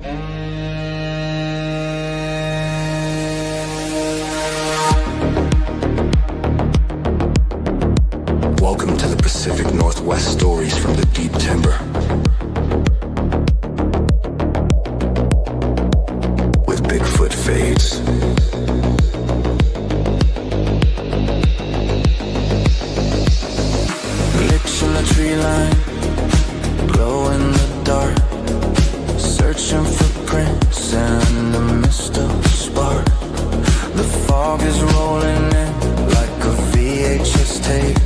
Welcome to the Pacific Northwest stories from the deep timber. With Bigfoot fades. Licks in the tree line, glow in the dark, searching for prints and a mist of spark. The fog is rolling in like a VHS tape.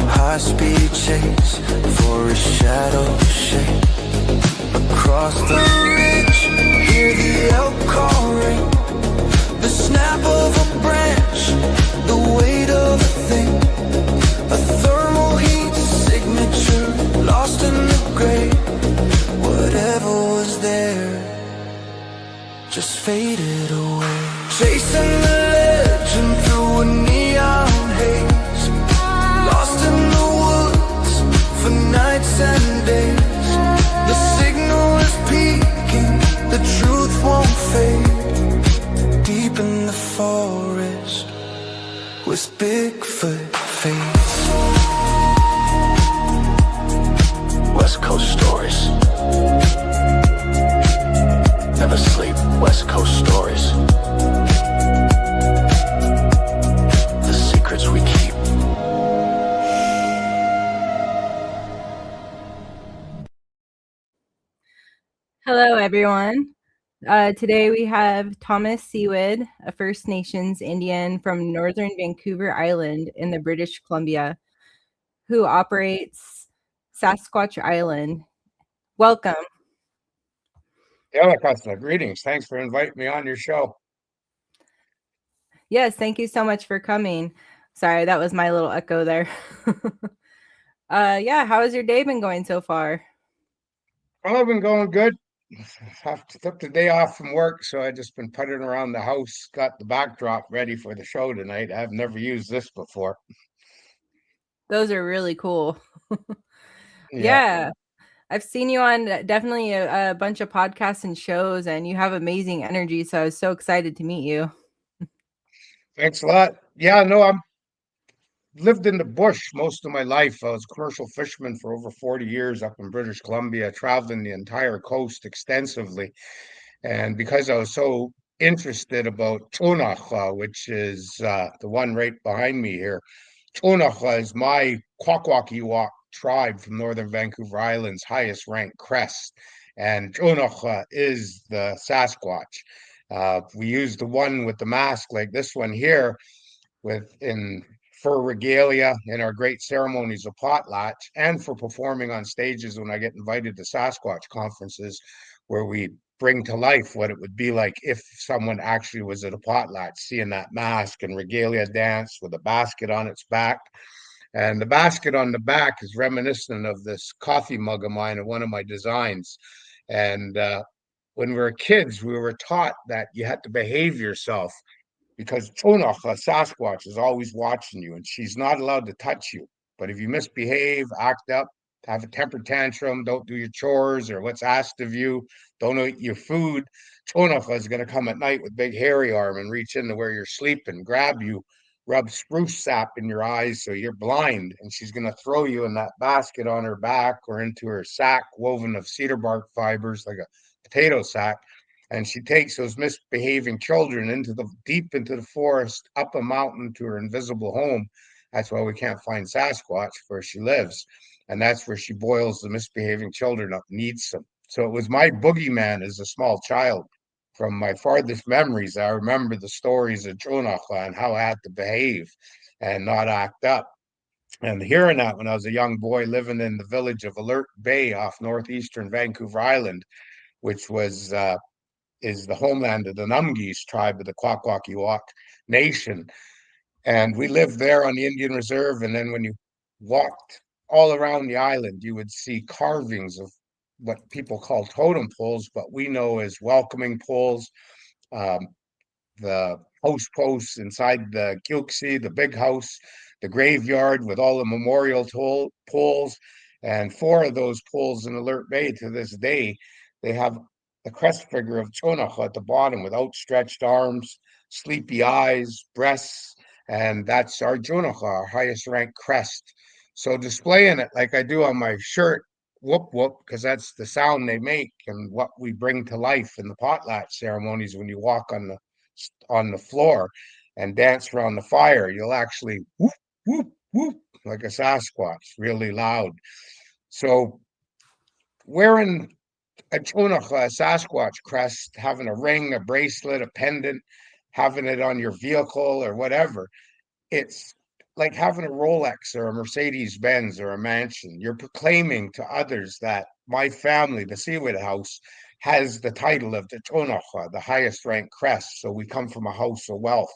High-speed chase for a shadow shape. Across the ridge, hear the elk call ring. The snap of a branch, the weight of a thing. A thermal heat signature, lost in the gray. Whatever was there just faded away. Chasing the legend through a neon haze. Lost in the woods for nights and days. The signal is peaking, the truth won't fade. Deep in the forest with Bigfoot face. West Coast stories. Never sleep, West Coast stories. The secrets we keep. Hello, everyone. Today we have Thomas Sewid, a First Nations Indian from northern Vancouver Island in the British Columbia, who operates Sasquatch Island. Welcome. Dzoonakwa, greetings. Thanks for inviting me on your show. Yes, thank you so much for coming. Sorry, that was my little echo there. Yeah, how has your day been going so far? Well, I've been going good. I took the day off from work, so I just been putting around the house, got the backdrop ready for the show tonight. I've never used this before. Those are really cool. Yeah. I've seen you on definitely a bunch of podcasts and shows, and you have amazing energy. So I was so excited to meet you. Thanks a lot. Yeah, no, I'm lived in the bush most of my life. I was a commercial fisherman for over 40 years up in British Columbia, traveling the entire coast extensively. And because I was so interested about Dzoonakwa, which is the one right behind me here, Dzoonakwa is my Kwakwaka'wakw tribe from northern Vancouver Island's highest ranked crest. And Dzoonakwa is the Sasquatch. We use the one with the mask like this one here for regalia in our great ceremonies of Potlatch, and for performing on stages when I get invited to Sasquatch conferences where we bring to life what it would be like if someone actually was at a potlatch, seeing that mask and regalia dance with a basket on its back. And the basket on the back is reminiscent of this coffee mug of mine and one of my designs. And when we were kids, we were taught that you had to behave yourself because Dzoonakwa, Sasquatch, is always watching you and she's not allowed to touch you. But if you misbehave, act up, have a temper tantrum, don't do your chores or what's asked of you, don't eat your food, Dzoonakwa is going to come at night with big hairy arm and reach into where you're sleeping, grab you, rub spruce sap in your eyes so you're blind, and she's going to throw you in that basket on her back or into her sack woven of cedar bark fibers like a potato sack. And she takes those misbehaving children deep into the forest, up a mountain to her invisible home. That's why we can't find Sasquatch where she lives. And that's where she boils the misbehaving children up and eats them. So it was my boogeyman as a small child. From my farthest memories, I remember the stories of Dzoonakwa and how I had to behave and not act up. And hearing that when I was a young boy living in the village of Alert Bay off northeastern Vancouver Island, which is the homeland of the Numgees tribe of the Kwakwaka'wakw Nation. And we lived there on the Indian Reserve. And then when you walked all around the island, you would see carvings of what people call totem poles, but we know as welcoming poles. The house posts inside the Gilksy, the Bighouse, the graveyard with all the memorial poles. And 4 of those poles in Alert Bay to this day, they have the crest figure of Dzoonakwa at the bottom with outstretched arms, sleepy eyes, breasts, and that's our Dzoonakwa, our highest ranked crest. So displaying it like I do on my shirt, whoop whoop, because that's the sound they make and what we bring to life in the potlatch ceremonies. When you walk on the floor and dance around the fire, you'll actually whoop whoop whoop like a Sasquatch, really loud. So wearing a Dzoonakwa, a Sasquatch crest, having a ring, a bracelet, a pendant, having it on your vehicle or whatever, it's like having a Rolex or a Mercedes Benz or a mansion. You're proclaiming to others that my family, the Sewid house, has the title of the Dzoonakwa, the highest ranked crest. So we come from a house of wealth.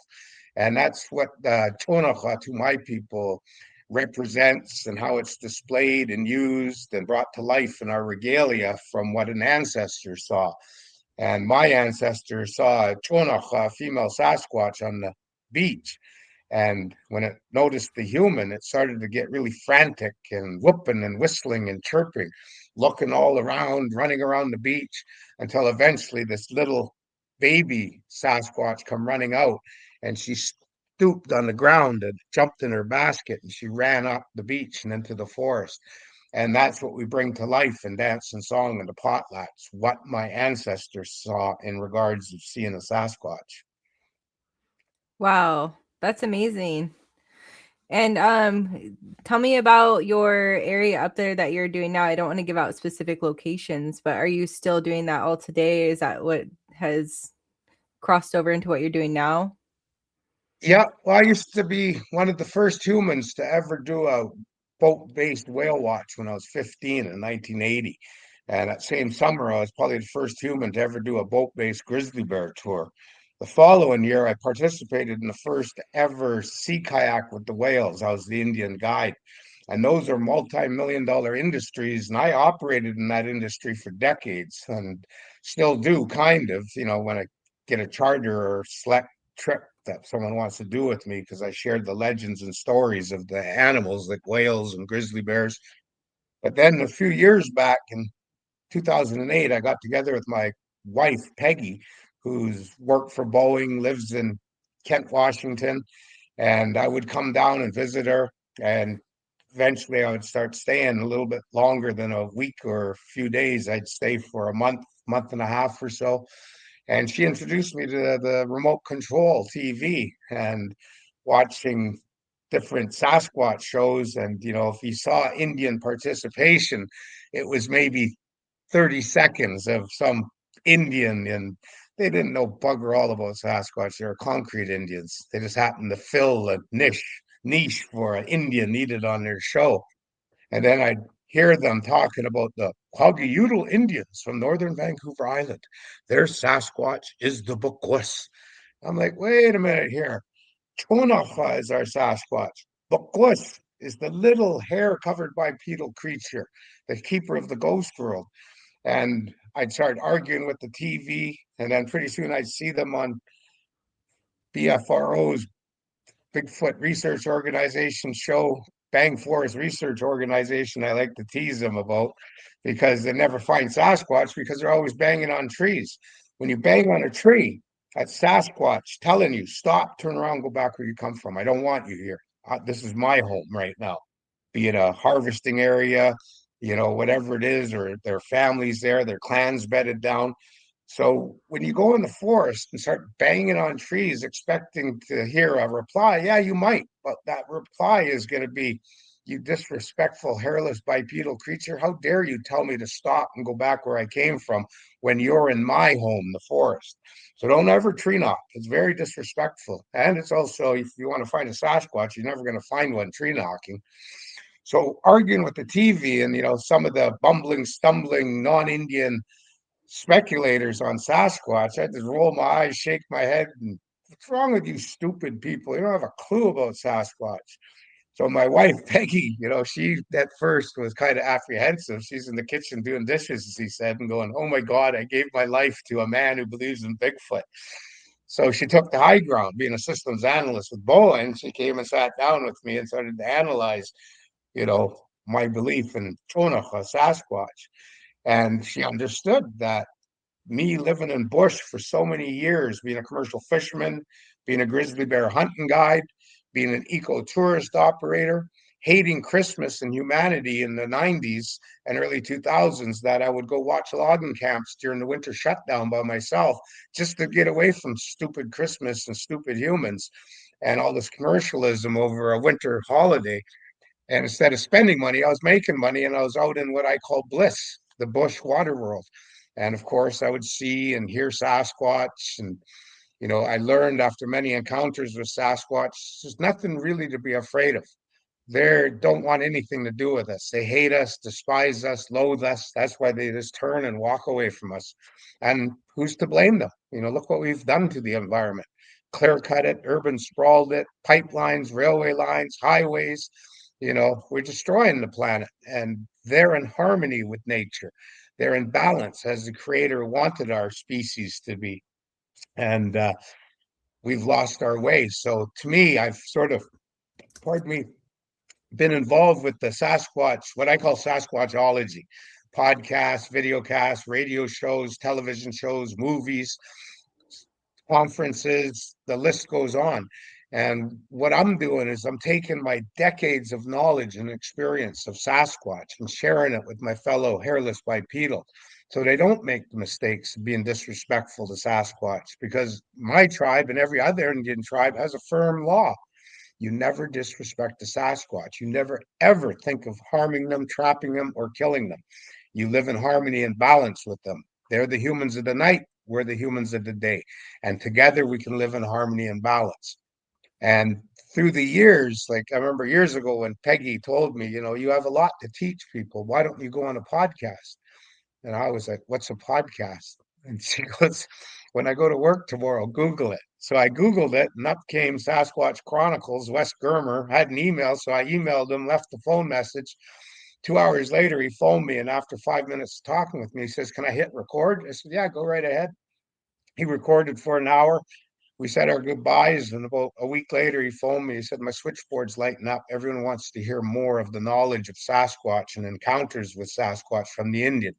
And that's what the Dzoonakwa to my people represents, and how it's displayed and used and brought to life in our regalia from what an ancestor saw. And my ancestor saw a Dzoonakwa, a female Sasquatch, on the beach. And when it noticed the human, it started to get really frantic and whooping and whistling and chirping, looking all around, running around the beach, until eventually this little baby Sasquatch come running out, and she stooped on the ground and jumped in her basket, and she ran up the beach and into the forest. And that's what we bring to life in dance and song in the potlatch, what my ancestors saw in regards of seeing a Sasquatch. Wow, that's amazing. And tell me about your area up there that you're doing now. I don't want to give out specific locations, but are you still doing that all today? Is that what has crossed over into what you're doing now? Yeah, well, I used to be one of the first humans to ever do a boat-based whale watch when I was 15 in 1980. And that same summer, I was probably the first human to ever do a boat-based grizzly bear tour. The following year, I participated in the first ever sea kayak with the whales. I was the Indian guide. And those are multi-million dollar industries. And I operated in that industry for decades and still do, kind of, when I get a charter or select trip that someone wants to do with me, because I shared the legends and stories of the animals like whales and grizzly bears. But then a few years back in 2008, I got together with my wife, Peggy, who's worked for Boeing, lives in Kent, Washington, and I would come down and visit her. And eventually I would start staying a little bit longer than a week or a few days. I'd stay for a month and a half or so. And she introduced me to the remote control TV and watching different Sasquatch shows. And, if you saw Indian participation, it was maybe 30 seconds of some Indian, and they didn't know bugger all about Sasquatch. They were concrete Indians. They just happened to fill a niche for an Indian needed on their show. And then I'd hear them talking about the Kwakwaka'wakw Indians from northern Vancouver Island. Their Sasquatch is the Bighouse. I'm like, wait a minute here. Dzoonakwa is our Sasquatch. Bighouse is the little hair covered bipedal creature, the keeper of the ghost world. And I'd start arguing with the TV, and then pretty soon I'd see them on BFRO's Bigfoot Research Organization show, Bang Forest Research Organization. I like to tease them about, because they never find Sasquatch because they're always banging on trees. When you bang on a tree, that's Sasquatch telling you, stop, turn around, go back where you come from. I don't want you here. This is my home right now, be it a harvesting area, whatever it is, or their families there, their clans bedded down. So when you go in the forest and start banging on trees, expecting to hear a reply, yeah, you might, but that reply is going to be, you disrespectful, hairless, bipedal creature. How dare you tell me to stop and go back where I came from when you're in my home, the forest? So don't ever tree knock. It's very disrespectful. And it's also, if you want to find a Sasquatch, you're never going to find one tree knocking. So arguing with the TV and, some of the bumbling, stumbling, non-Indian speculators on Sasquatch, I just roll my eyes, shake my head, and what's wrong with you stupid people? You don't have a clue about Sasquatch. So my wife, Peggy, she at first was kind of apprehensive. She's in the kitchen doing dishes, as he said, and going, oh my God, I gave my life to a man who believes in Bigfoot. So she took the high ground, being a systems analyst with Boeing. She came and sat down with me and started to analyze, my belief in Dzoonakwa, Sasquatch. And she understood that me living in bush for so many years, being a commercial fisherman, being a grizzly bear hunting guide, being an eco-tourist operator, hating Christmas and humanity in the 90s and early 2000s, that I would go watch logging camps during the winter shutdown by myself just to get away from stupid Christmas and stupid humans and all this commercialism over a winter holiday. And instead of spending money, I was making money, and I was out in what I call bliss, the bush water world. And of course, I would see and hear Sasquatch. And, I learned after many encounters with Sasquatch, there's nothing really to be afraid of. They don't want anything to do with us. They hate us, despise us, loathe us. That's why they just turn and walk away from us. And who's to blame them? Look what we've done to the environment. Clear cut it, urban sprawled it, pipelines, railway lines, highways. We're destroying the planet, and they're in harmony with nature. They're in balance as the creator wanted our species to be. And we've lost our way. So to me, I've sort of, pardon me, been involved with the Sasquatch, what I call Sasquatchology, podcasts, videocasts, radio shows, television shows, movies, conferences, the list goes on. And what I'm doing is I'm taking my decades of knowledge and experience of Sasquatch and sharing it with my fellow hairless bipedal, so they don't make the mistakes of being disrespectful to Sasquatch, because my tribe and every other Indian tribe has a firm law. You never disrespect the Sasquatch. You never, ever think of harming them, trapping them, or killing them. You live in harmony and balance with them. They're the humans of the night. We're the humans of the day. And together we can live in harmony and balance. And through the years, like I remember years ago when Peggy told me, you have a lot to teach people. Why don't you go on a podcast? And I was like, what's a podcast? And she goes, when I go to work tomorrow, Google it. So I Googled it, and up came Sasquatch Chronicles. Wes Germer had an email, so I emailed him, left the phone message. 2 hours later, he phoned me, and after 5 minutes talking with me, he says, can I hit record? I said, yeah, go right ahead. He recorded for an hour. We said our goodbyes, and about a week later, he phoned me. He said, my switchboard's lighting up. Everyone wants to hear more of the knowledge of Sasquatch and encounters with Sasquatch from the Indian.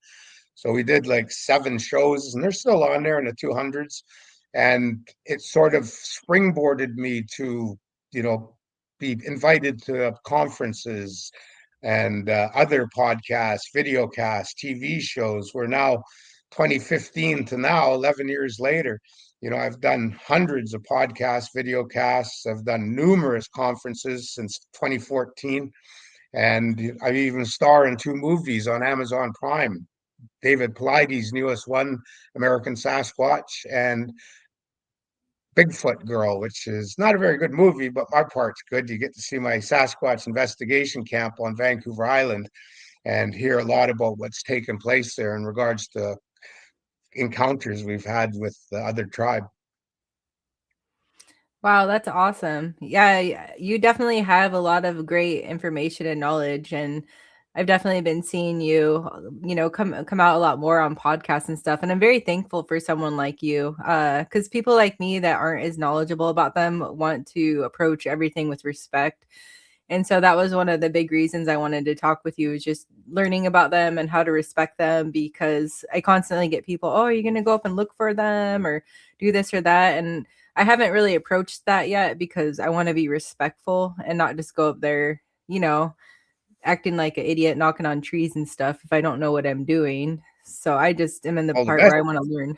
So we did like 7 shows, and they're still on there in the 200s. And it sort of springboarded me to, be invited to conferences and other podcasts, videocasts, TV shows. We're now 2015 to now, 11 years later. I've done hundreds of podcasts, videocasts. I've done numerous conferences since 2014. And I even star in 2 movies on Amazon Prime. David Paulides' newest one, American Sasquatch, and Bigfoot Girl, which is not a very good movie, but my part's good. You get to see my Sasquatch investigation camp on Vancouver Island and hear a lot about what's taken place there in regards to encounters we've had with the other tribe. Wow, that's awesome. Yeah, you definitely have a lot of great information and knowledge, and I've definitely been seeing you, come out a lot more on podcasts and stuff. And I'm very thankful for someone like you, because people like me that aren't as knowledgeable about them want to approach everything with respect. And so that was one of the big reasons I wanted to talk with you, is just learning about them and how to respect them, because I constantly get people, oh, are you going to go up and look for them or do this or that? And I haven't really approached that yet, because I want to be respectful and not just go up there, acting like an idiot, knocking on trees and stuff if I don't know what I'm doing. So I just am in the Well, part where I want to learn.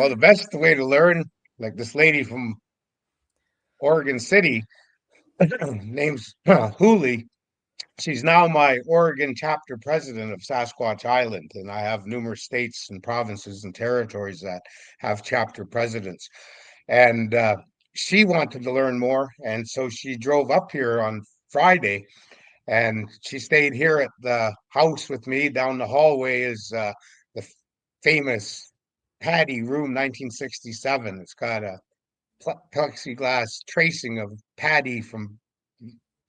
the best way to learn, like this lady from Oregon City, name's Hooley. She's now my Oregon chapter president of Sasquatch Island, and I have numerous states and provinces and territories that have chapter presidents. And she wanted to learn more, and so she drove up here on Friday, and she stayed here at the house with me. Down the hallway is the famous Patty Room 1967. It's got a plexiglass tracing of Patty from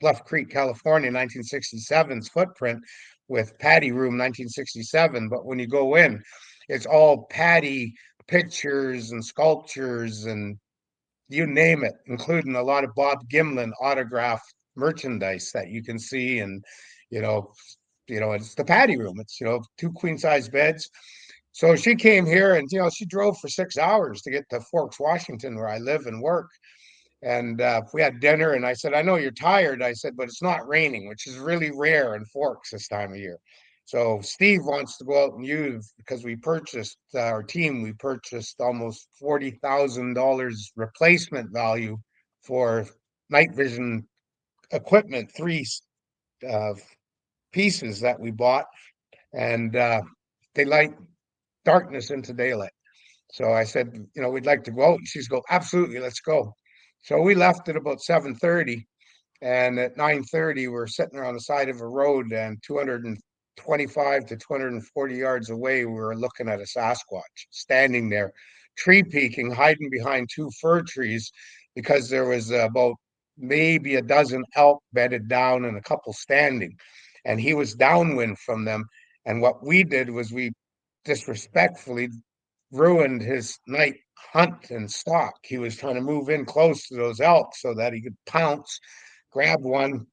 Bluff Creek, California, 1967's footprint with Patty Room 1967. But when you go in, it's all Patty pictures and sculptures and you name it, including a lot of Bob Gimlin autographed merchandise that you can see. And, it's the Patty Room. It's, 2 queen size beds. So she came here and, she drove for 6 hours to get to Forks, Washington, where I live and work. And we had dinner, and I said, I know you're tired. I said, but it's not raining, which is really rare in Forks this time of year. So Steve wants to go out and use, because we purchased, we purchased almost $40,000 replacement value for night vision equipment, three uh, pieces that we bought, and they light darkness into daylight. So I said, we'd like to go out. And she's go, absolutely, let's go. So we left at about 7:30, and at 9:30, we're sitting there on the side of a road, and 225 to 240 yards away, we were looking at a Sasquatch standing there, tree peeking, hiding behind two fir trees, because there was about maybe a dozen elk bedded down and a couple standing, and he was downwind from them. And what we did was we disrespectfully ruined his night hunt and stalk. He was trying to move in close to those elk so that he could pounce, grab one,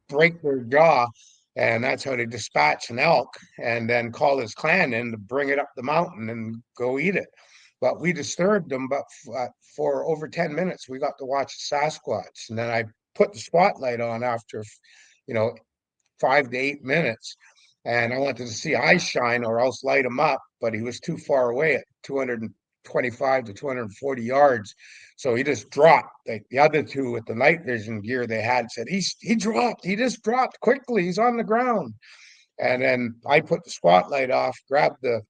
break their jaw, and that's how they dispatch an elk, and then call his clan in to bring it up the mountain and go eat it. But we disturbed them, but for over 10 minutes, we got to watch the Sasquatch. And then I put the spotlight on after, you know, 5 to 8 minutes. And I wanted to see eyes shine or else light him up, but he was too far away at 225 to 240 yards. So he just dropped. Like the other two with the night vision gear they had said, he dropped. He just dropped quickly. He's on the ground. And then I put the spotlight off, grabbed the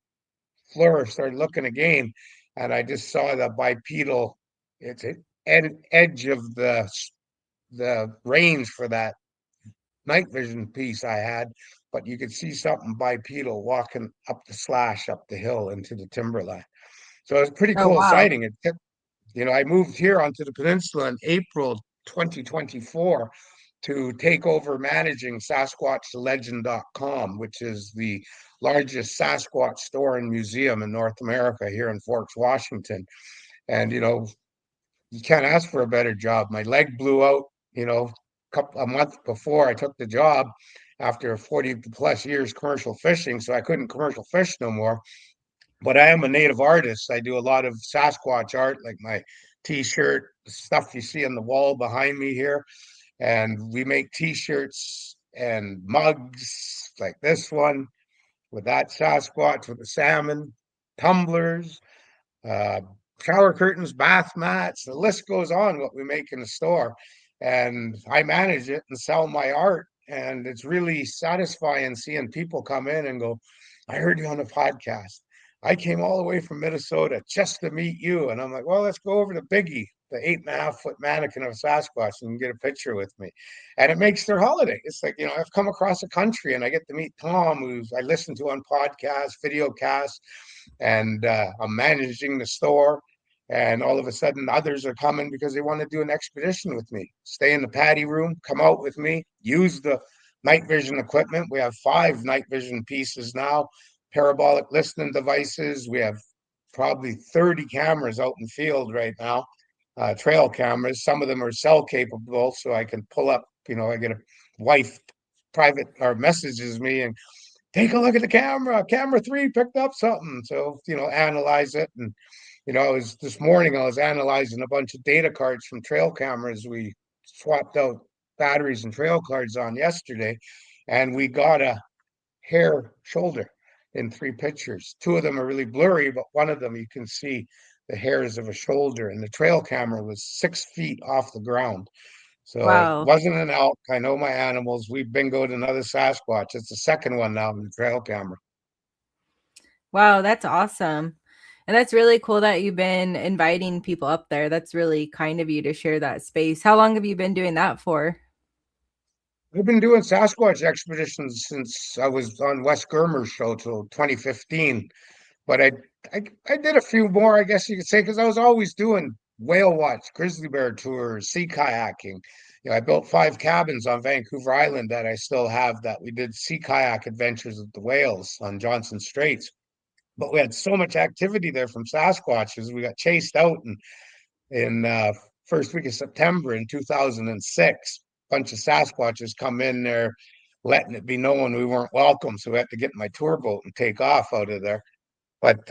floor, started looking again, and I just saw the bipedal. It's an edge of the range for that night vision piece I had, but you could see something bipedal walking up the slash up the hill into the timberline. So it was a pretty Oh, cool wow. sighting. I moved here onto the peninsula in April 2024 to take over managing SasquatchLegend.com, which is the largest Sasquatch store and museum in North America here in Forks, Washington. And, you can't ask for a better job. My leg blew out, a month before I took the job after 40 plus years commercial fishing. So I couldn't commercial fish no more. But I am a native artist. I do a lot of Sasquatch art, like my t-shirt, stuff you see on the wall behind me here. And we make t-shirts and mugs like this one with that Sasquatch with the salmon, tumblers, uh, shower curtains, bath mats. The list goes on what we make in the store. And I manage it and sell my art. And it's really satisfying seeing people come in and go, I heard you on the podcast. I came all the way from Minnesota just to meet you. And I'm like, well, let's go over to Biggie, the 8.5 foot mannequin of Sasquatch, and get a picture with me. And it makes their holiday. It's like, I've come across the country and I get to meet Tom, who's I listen to on podcasts, video casts, and I'm managing the store. And all of a sudden, others are coming because they want to do an expedition with me. Stay in the patty room, come out with me, use the night vision equipment. We have 5 night vision pieces now, parabolic listening devices. We have probably 30 cameras out in field right now, trail cameras. Some of them are cell capable, so I can pull up. I get a wife private or messages me and take a look at the camera. Camera 3 picked up something. So, analyze it. And, this morning I was analyzing a bunch of data cards from trail cameras. We swapped out batteries and trail cards on yesterday, and we got a hair shoulder in 3 pictures. 2 of them are really blurry, but one of them you can see the hairs of a shoulder, and the trail camera was 6 feet off the ground. So it Wow. wasn't an elk. I know my animals. We bingoed another Sasquatch. It's the second one now in the trail camera. Wow, that's awesome. And that's really cool that you've been inviting people up there. That's really kind of you to share that space. How long have you been doing that for? I've been doing Sasquatch expeditions since I was on Wes Germer's show till 2015. But I did a few more, I guess you could say, because I was always doing whale watch, grizzly bear tours, sea kayaking. I built 5 cabins on Vancouver Island that I still have that we did sea kayak adventures with the whales on Johnson Straits. But we had so much activity there from Sasquatches. We got chased out in first week of September in 2006. A bunch of Sasquatches come in there, letting it be known we weren't welcome. So we had to get in my tour boat and take off out of there. But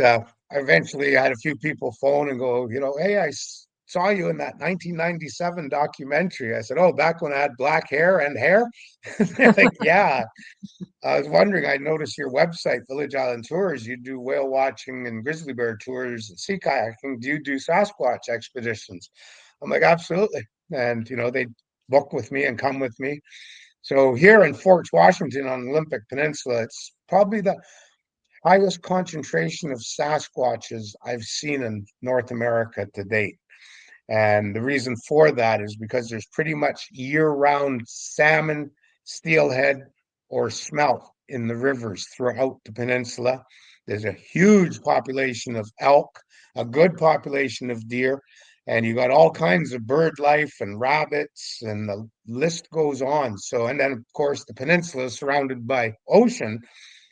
eventually I had a few people phone and go, hey, saw you in that 1997 documentary. I said, oh, back when I had black hair and hair? They're like, yeah. I was wondering, I noticed your website, Village Island Tours, you do whale watching and grizzly bear tours and sea kayaking. Do you do Sasquatch expeditions? I'm like, absolutely. And, they book with me and come with me. So here in Fort Washington on the Olympic Peninsula, it's probably the highest concentration of Sasquatches I've seen in North America to date. And the reason for that is because there's pretty much year-round salmon, steelhead, or smelt in the rivers throughout the peninsula. There's a huge population of elk, a good population of deer, and you got all kinds of bird life and rabbits, and the list goes on. So, and then of course the peninsula is surrounded by ocean,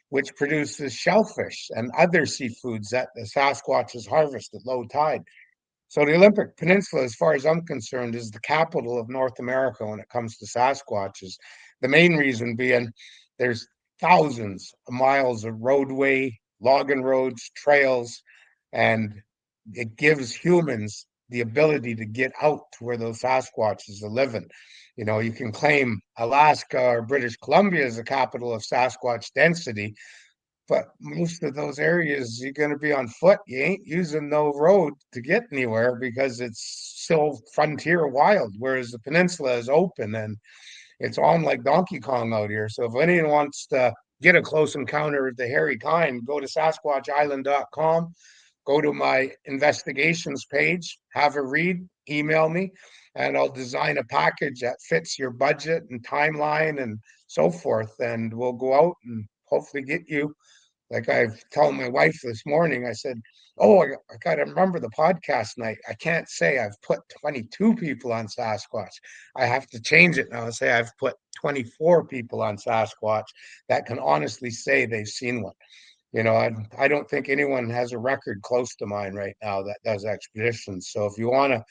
which produces shellfish and other seafoods that the Sasquatches harvest at low tide. So the Olympic Peninsula, as far as I'm concerned, is the capital of North America when it comes to Sasquatches. The main reason being there's thousands of miles of roadway, logging roads, trails, and it gives humans the ability to get out to where those Sasquatches are living. You can claim Alaska or British Columbia as the capital of Sasquatch density, but most of those areas you're going to be on foot. You ain't using no road to get anywhere because it's still frontier wild, whereas the peninsula is open and it's on like Donkey Kong out here. So if anyone wants to get a close encounter of the hairy kind, go to sasquatchisland.com, go to my investigations page, have a read, email me, and I'll design a package that fits your budget and timeline and so forth. And we'll go out and hopefully get you, like I've told my wife this morning, I said, oh, I got to remember the podcast night. I can't say I've put 22 people on Sasquatch. I have to change it now and say I've put 24 people on Sasquatch that can honestly say they've seen one. I don't think anyone has a record close to mine right now that does expeditions. So if you want to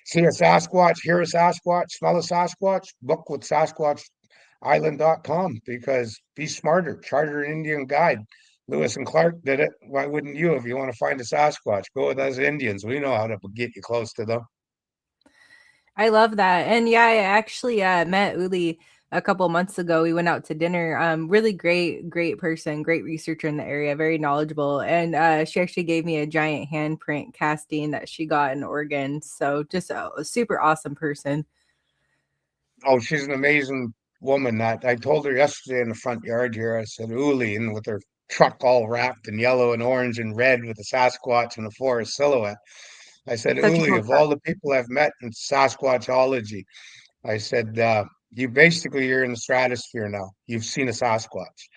see a Sasquatch, hear a Sasquatch, smell a Sasquatch, book with SasquatchIsland.com, because be smarter, charter an Indian guide. Lewis and Clark did it. Why wouldn't you? If you want to find a Sasquatch, go with us Indians. We know how to get you close to them. I love that. And yeah, I actually met Uli a couple months ago. We went out to dinner. Really great person, great researcher in the area, very knowledgeable. And she actually gave me a giant handprint casting that she got in Oregon. So just a super awesome person. Oh, she's an amazing woman. That I told her yesterday in the front yard here. I said, Uli, and with her truck all wrapped in yellow and orange and red with a Sasquatch and a forest silhouette. I said, Such a Uli, cool of truck. all the people I've met in Sasquatchology, I said, you're in the stratosphere now. You've seen a Sasquatch.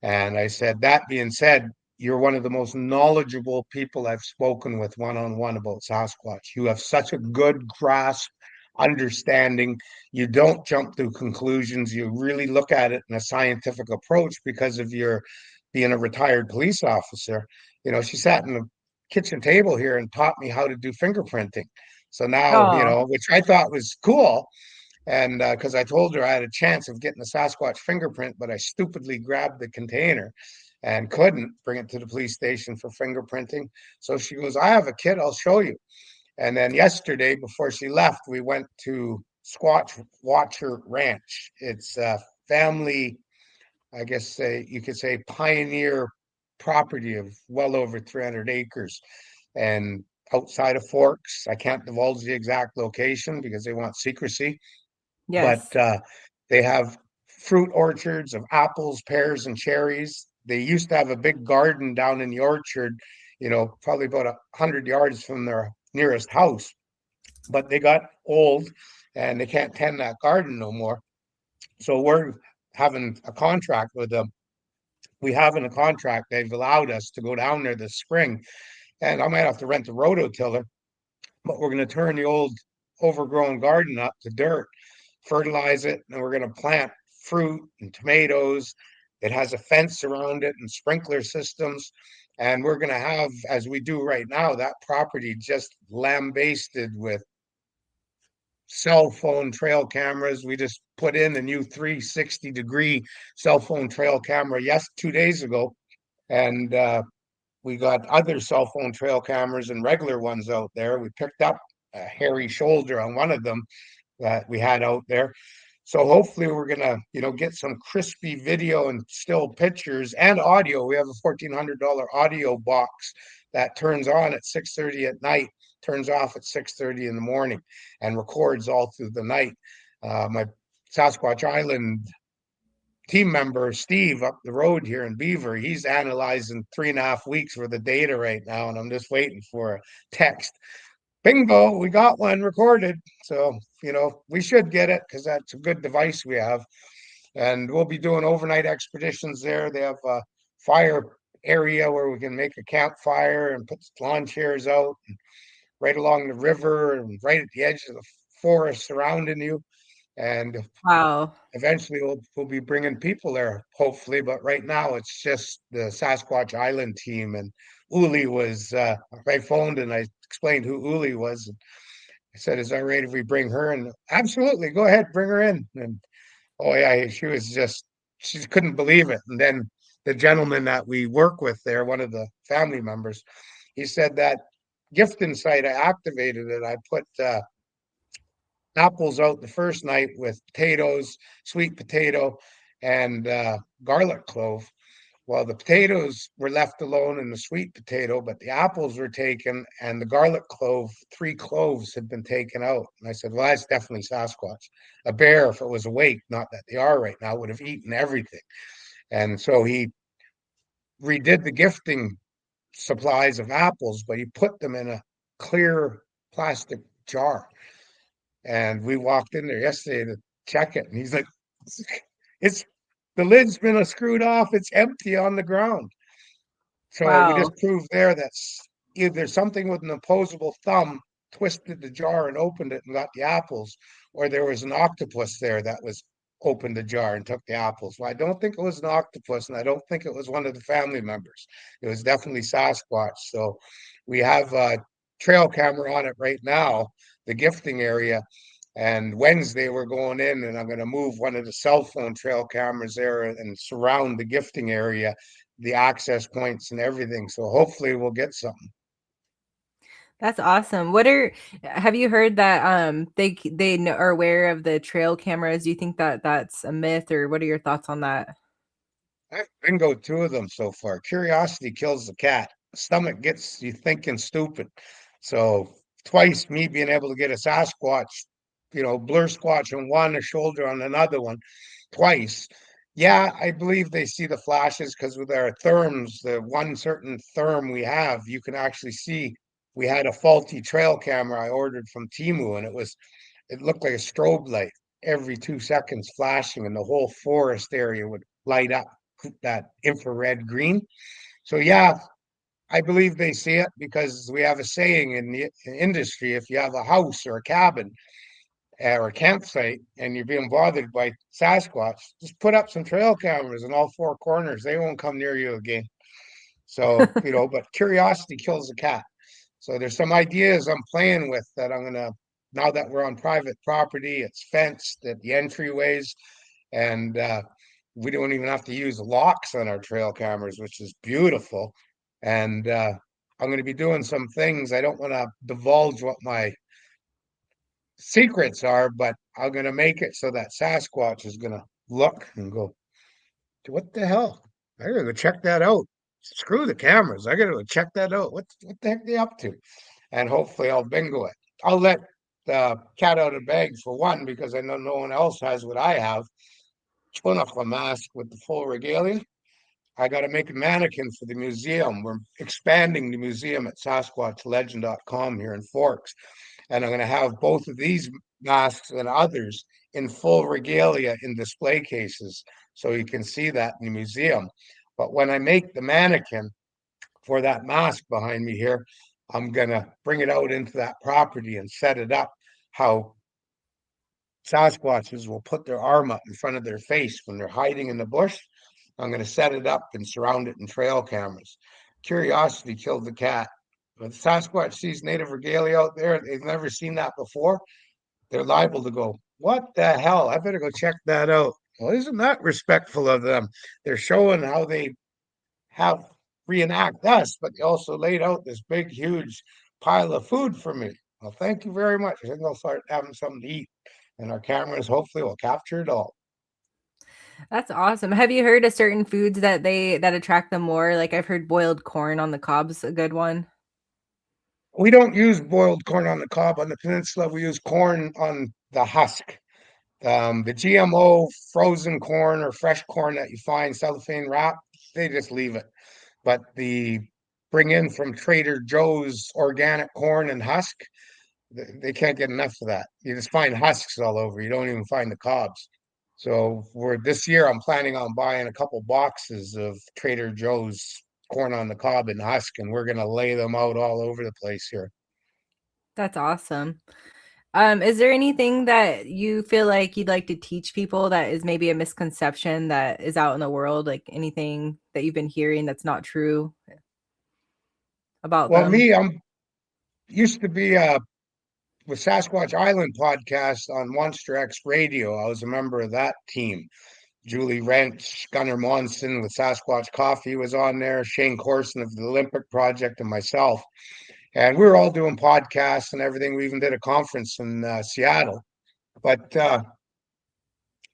And I said, that being said, you're one of the most knowledgeable people I've spoken with one-on-one about Sasquatch. You have such a good grasp, understanding. You don't jump to conclusions. You really look at it in a scientific approach because of your being a retired police officer. She sat in the kitchen table here and taught me how to do fingerprinting. So now, Oh, which I thought was cool. And because I told her I had a chance of getting a Sasquatch fingerprint, but I stupidly grabbed the container and couldn't bring it to the police station for fingerprinting. So she goes, I have a kit, I'll show you. And then yesterday, before she left, we went to Squatch Watcher Ranch. It's a family, I guess you could say, pioneer property of well over 300 acres. And outside of Forks, I can't divulge the exact location because they want secrecy, but yes. they have fruit orchards of apples, pears, and cherries. They used to have a big garden down in the orchard, probably about 100 yards from their nearest house, but they got old and they can't tend that garden no more. So we're having a contract with them. We have in a contract, they've allowed us to go down there this spring, and I might have to rent a rototiller, but we're going to turn the old overgrown garden up to dirt, fertilize it, and we're going to plant fruit and tomatoes. It has a fence around it and sprinkler systems. And we're going to have, as we do right now, that property just lambasted with cell phone trail cameras. We just put in a new 360-degree cell phone trail camera, 2 days ago. And we got other cell phone trail cameras and regular ones out there. We picked up a hairy shoulder on one of them that we had out there. So hopefully we're gonna, get some crispy video and still pictures and audio. We have a $1,400 audio box that turns on at 6:30 at night, turns off at 6:30 in the morning, and records all through the night. My Sasquatch Island team member Steve up the road here in Beaver, he's analyzing 3.5 weeks worth of data right now, and I'm just waiting for a text. Bingo, we got one recorded. So, we should get it because that's a good device we have. And we'll be doing overnight expeditions there. They have a fire area where we can make a campfire and put lawn chairs out right along the river and right at the edge of the forest surrounding you. And Wow. eventually we'll be bringing people there, hopefully. But right now it's just the Sasquatch Island team. And Uli was, I phoned and I explained who Uli was. And I said, is that right if we bring her? And absolutely, go ahead, bring her in. And oh yeah, she couldn't believe it. And then the gentleman that we work with there, one of the family members, he said that gifting site, I activated it. I put apples out the first night with potatoes, sweet potato, and garlic clove. Well, the potatoes were left alone in the sweet potato, but the apples were taken, and the garlic clove, 3 cloves had been taken out. And I said, well, that's definitely Sasquatch. A bear, if it was awake, not that they are right now, would have eaten everything. And so he redid the gifting supplies of apples, but he put them in a clear plastic jar. And we walked in there yesterday to check it, and he's like, it's the lid's been screwed off, it's empty on the ground. So we Wow. just proved there that either something with an opposable thumb twisted the jar and opened it and got the apples, or there was an octopus there that was opened the jar and took the apples. Well, I don't think it was an octopus, and I don't think it was one of the family members. It was definitely Sasquatch. So we have a trail camera on it right now, the gifting area. And Wednesday we're going in, and I'm going to move one of the cell phone trail cameras there and surround the gifting area, the access points and everything. So hopefully we'll get something. That's awesome. Have you heard that they are aware of the trail cameras? Do you think that that's a myth, or what are your thoughts on that? I've bingoed 2 of them so far. Curiosity kills the cat. Stomach gets you thinking stupid. So twice me being able to get a Sasquatch, blur squatch on one, a shoulder on another one, twice. Yeah, I believe they see the flashes because with our therms, the one certain therm we have, you can actually see we had a faulty trail camera I ordered from Temu, and it looked like a strobe light every 2 seconds flashing, and the whole forest area would light up that infrared green. So yeah, I believe they see it because we have a saying in the industry: if you have a house or a cabin or a campsite and you're being bothered by Sasquatch, just put up some trail cameras in all 4 corners. They won't come near you again. So, but curiosity kills the cat. So there's some ideas I'm playing with that I'm gonna, now that we're on private property, it's fenced at the entryways, and we don't even have to use locks on our trail cameras, which is beautiful. And I'm going to be doing some things. I don't want to divulge what my secrets are, but I'm going to make it so that Sasquatch is going to look and go, what the hell? I gotta go check that out. Screw the cameras. I gotta go check that out. What the heck are they up to? And hopefully I'll bingo it. I'll let the cat out of the bag for one because I know no one else has what I have. Dzoonakwa mask with the full regalia. I got to make a mannequin for the museum. We're expanding the museum at SasquatchLegend.com here in Forks. And I'm going to have both of these masks and others in full regalia in display cases. So you can see that in the museum. But when I make the mannequin for that mask behind me here, I'm going to bring it out into that property and set it up how Sasquatches will put their arm up in front of their face when they're hiding in the bush. I'm going to set it up and surround it in trail cameras. Curiosity killed the cat. When Sasquatch sees native regalia out there, they've never seen that before. They're liable to go, what the hell? I better go check that out. Well, isn't that respectful of them? They're showing how they have reenact us, but they also laid out this big, huge pile of food for me. Well, thank you very much. I think I'll start having something to eat, and our cameras hopefully will capture it all. That's awesome. Have you heard of certain foods that attract them more? Like I've heard boiled corn on the cob's a good one. We don't use boiled corn on the cob on the peninsula. We use corn on the husk. The GMO frozen corn or fresh corn that you find cellophane wrap, they just leave it. But the bring in from Trader Joe's organic corn and husk, they can't get enough of that. You just find husks all over. You don't even find the cobs. So for this year, I'm planning on buying a couple boxes of Trader Joe's corn on the cob and husk, and we're gonna lay them out all over the place here. That's awesome. Is there anything that you feel like you'd like to teach people that is maybe a misconception that is out in the world? Like anything that you've been hearing that's not true about Well, them? me, I'm used to be with Sasquatch Island podcast on Monster X Radio. I was a member of that team. Julie Wrench, Gunnar Monson with Sasquatch Coffee was on there, Shane Corson of the Olympic Project, and myself. And we were all doing podcasts and everything. We even did a conference in Seattle. But,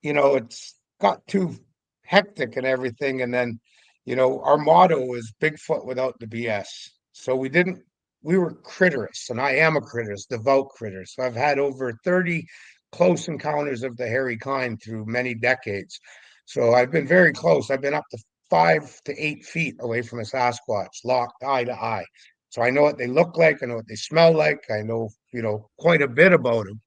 it's got too hectic and everything. And then, our motto is Bigfoot without the BS. So we were criterists, and I am a criterist, devout critter. So I've had over 30 close encounters of the hairy kind through many decades. So I've been very close. I've been up to 5 to 8 feet away from a Sasquatch, locked eye to eye. So I know what they look like. I know what they smell like. I know, quite a bit about them.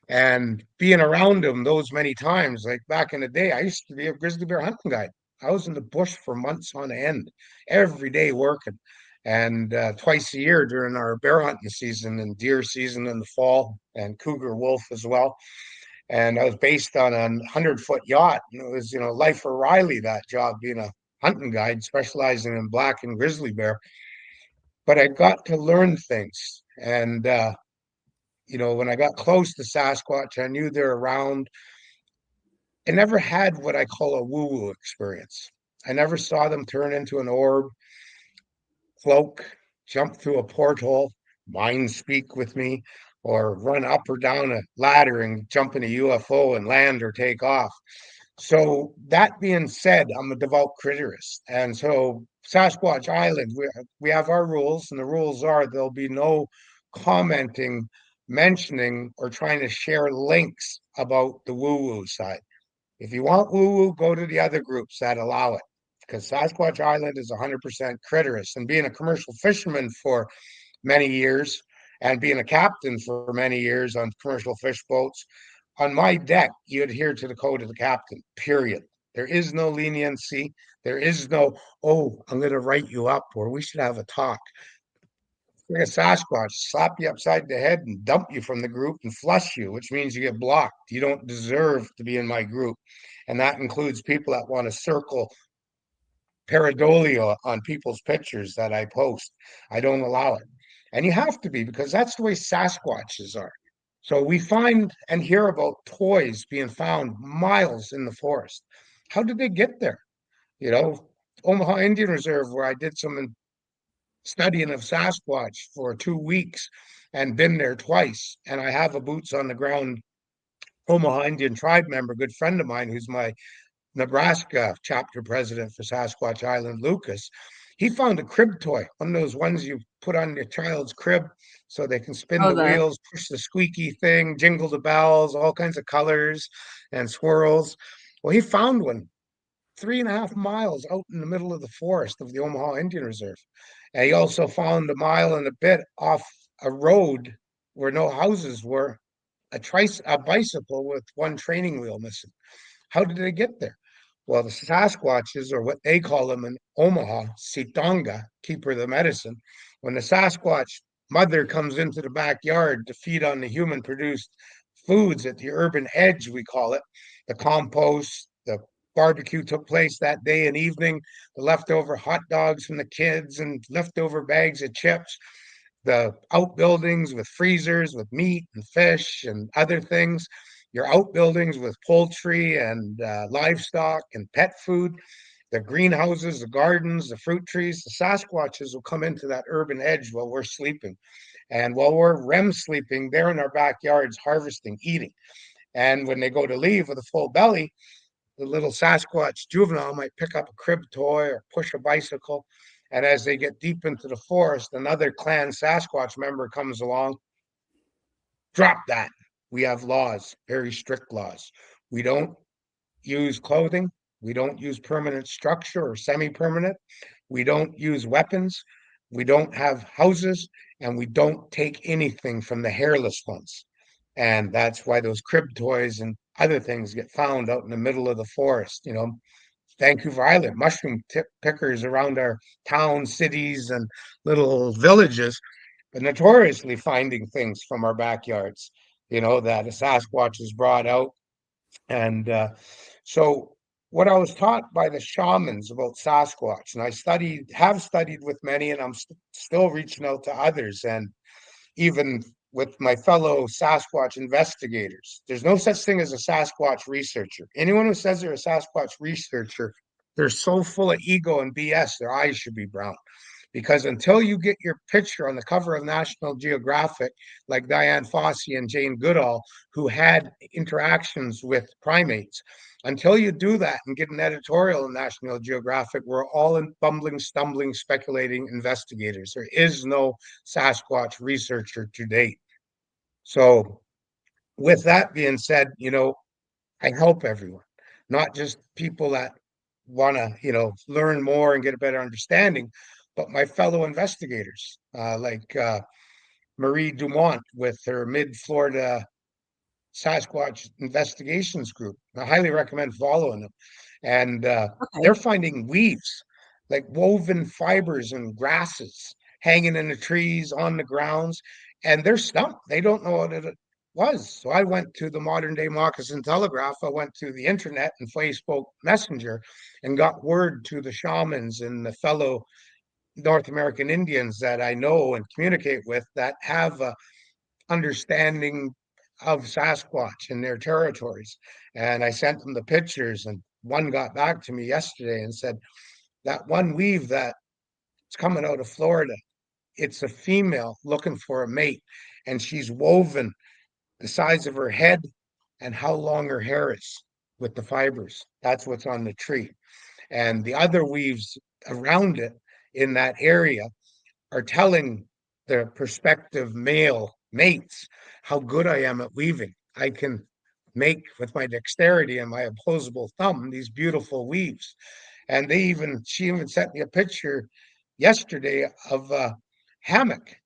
And being around them those many times, like back in the day, I used to be a grizzly bear hunting guide. I was in the bush for months on end, every day working. And twice a year during our bear hunting season and deer season in the fall, and cougar wolf as well. And I was based on a 100-foot yacht. And it was, life for Riley, that job, being a hunting guide specializing in black and grizzly bear. But I got to learn things. And, when I got close to Sasquatch, I knew they're around. I never had what I call a woo-woo experience. I never saw them turn into an orb, cloak, jump through a porthole, mind speak with me, or run up or down a ladder and jump in a UFO and land or take off. So that being said, I'm a devout criterist. And so Sasquatch Island, we have our rules, and the rules are there'll be no commenting, mentioning, or trying to share links about the woo-woo side. If you want woo-woo, go to the other groups that allow it. Because Sasquatch Island is 100% criterist. And being a commercial fisherman for many years and being a captain for many years on commercial fish boats, on my deck, you adhere to the code of the captain, period. There is no leniency. There is no, oh, I'm going to write you up, or we should have a talk. Like a Sasquatch, slap you upside the head and dump you from the group and flush you, which means you get blocked. You don't deserve to be in my group. And that includes people that want to circle pareidolia on people's pictures that I post. I don't allow it. And you have to be, because that's the way Sasquatches are. So we find and hear about toys being found miles in the forest. How did they get there? Omaha Indian Reserve, where I did some studying of Sasquatch for 2 weeks and been there twice. And I have a boots on the ground Omaha Indian tribe member, good friend of mine, who's my Nebraska chapter president for Sasquatch Island, Lucas. He found a crib toy, one of those ones you put on your child's crib so they can spin Oh, the wheels, push the squeaky thing, jingle the bells, all kinds of colors and swirls. Well, he found one 3.5 miles out in the middle of the forest of the Omaha Indian Reserve. And he also found a mile and a bit off a road where no houses were, a bicycle with one training wheel missing. How did they get there? Well, the Sasquatches, or what they call them in Omaha, Sitonga, keeper of the medicine, when the Sasquatch mother comes into the backyard to feed on the human produced foods at the urban edge, we call it, the compost, the barbecue took place that day and evening, the leftover hot dogs from the kids and leftover bags of chips, the outbuildings with freezers with meat and fish and other things, your outbuildings with poultry and livestock and pet food. the greenhouses, the gardens, the fruit trees, the Sasquatches will come into that urban edge while we're sleeping. And while we're REM sleeping, they're in our backyards harvesting, eating. And when they go to leave with a full belly, the little Sasquatch juvenile might pick up a crib toy or push a bicycle. And as they get deep into the forest, another clan Sasquatch member comes along. Drop that. We have laws, very strict laws. We don't use clothing. We don't use permanent structure or semi-permanent. We don't use weapons. We don't have houses, and we don't take anything from the hairless ones. And that's why those crib toys and other things get found out in the middle of the forest. Vancouver Island, mushroom pickers around our towns, cities, and little villages, but notoriously finding things from our backyards, that a Sasquatch is brought out. And so what I was taught by the shamans about Sasquatch, and have studied with many, and I'm still reaching out to others, and even with my fellow Sasquatch investigators. There's no such thing as a Sasquatch researcher. Anyone who says they're a Sasquatch researcher, they're so full of ego and BS, their eyes should be brown. Because until you get your picture on the cover of National Geographic, like Diane Fossey and Jane Goodall, who had interactions with primates, until you do that and get an editorial in National Geographic, we're all in bumbling, stumbling, speculating investigators. There is no Sasquatch researcher to date. So, with that being said, I help everyone, not just people that want to, learn more and get a better understanding, but my fellow investigators, like Marie Dumont with her Mid-Florida Sasquatch Investigations Group. I highly recommend following them. And they're finding weaves, like woven fibers and grasses hanging in the trees, on the grounds, and they're stumped. They don't know what it was. So I went to the modern day Moccasin Telegraph. I went to the internet and Facebook Messenger and got word to the shamans and the fellow North American Indians that I know and communicate with that have a understanding of Sasquatch in their territories. And I sent them the pictures, and one got back to me yesterday and said, that one weave that's coming out of Florida, it's a female looking for a mate, and she's woven the size of her head and how long her hair is with the fibers. That's what's on the tree. And the other weaves around it in that area are telling the prospective male mates how good I am at weaving. I can make with my dexterity and my opposable thumb these beautiful weaves. And she even sent me a picture yesterday of a hammock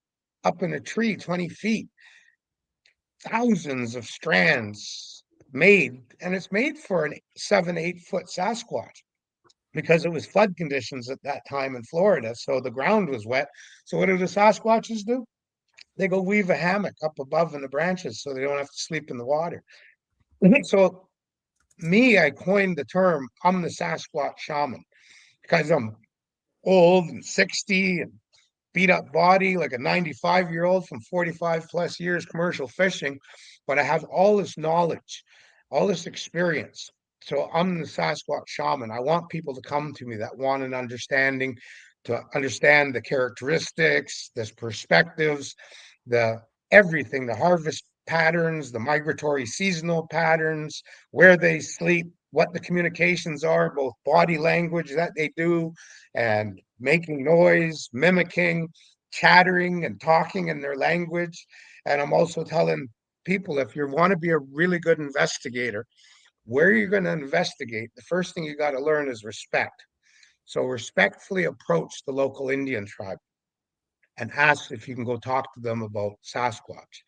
up in a tree 20 feet, thousands of strands made, and it's made for a 7-8 foot Sasquatch because it was flood conditions at that time in Florida. So the ground was wet. So what do the Sasquatches do? They go weave a hammock up above in the branches so they don't have to sleep in the water. So I coined the term, I'm the Sasquatch shaman, because I'm old and 60 and beat up body like a 95-year-old from 45 plus years commercial fishing, but I have all this knowledge, all this experience. So I'm the Sasquatch shaman. I want people to come to me that want an understanding, to understand the characteristics, the perspectives, the everything, the harvest patterns, the migratory seasonal patterns, where they sleep, what the communications are, both body language that they do, and making noise, mimicking, chattering, and talking in their language. And I'm also telling people, if you want to be a really good investigator, where you're going to investigate, the first thing you got to learn is respect. So respectfully approach the local Indian tribe and ask if you can go talk to them about Sasquatch.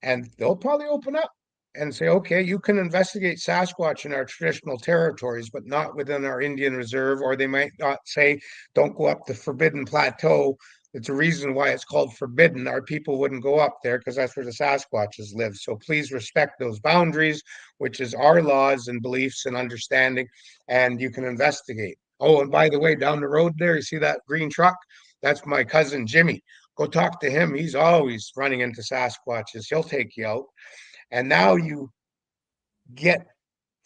And they'll probably open up and say, okay, you can investigate Sasquatch in our traditional territories, but not within our Indian reserve. Or they might not say, don't go up the Forbidden Plateau. It's a reason why it's called forbidden. Our people wouldn't go up there because that's where the Sasquatches live. So please respect those boundaries, which is our laws and beliefs and understanding, and you can investigate. Oh, and by the way, down the road there, you see that green truck? That's my cousin Jimmy. Go talk to him. He's always running into Sasquatches. He'll take you out. And now you get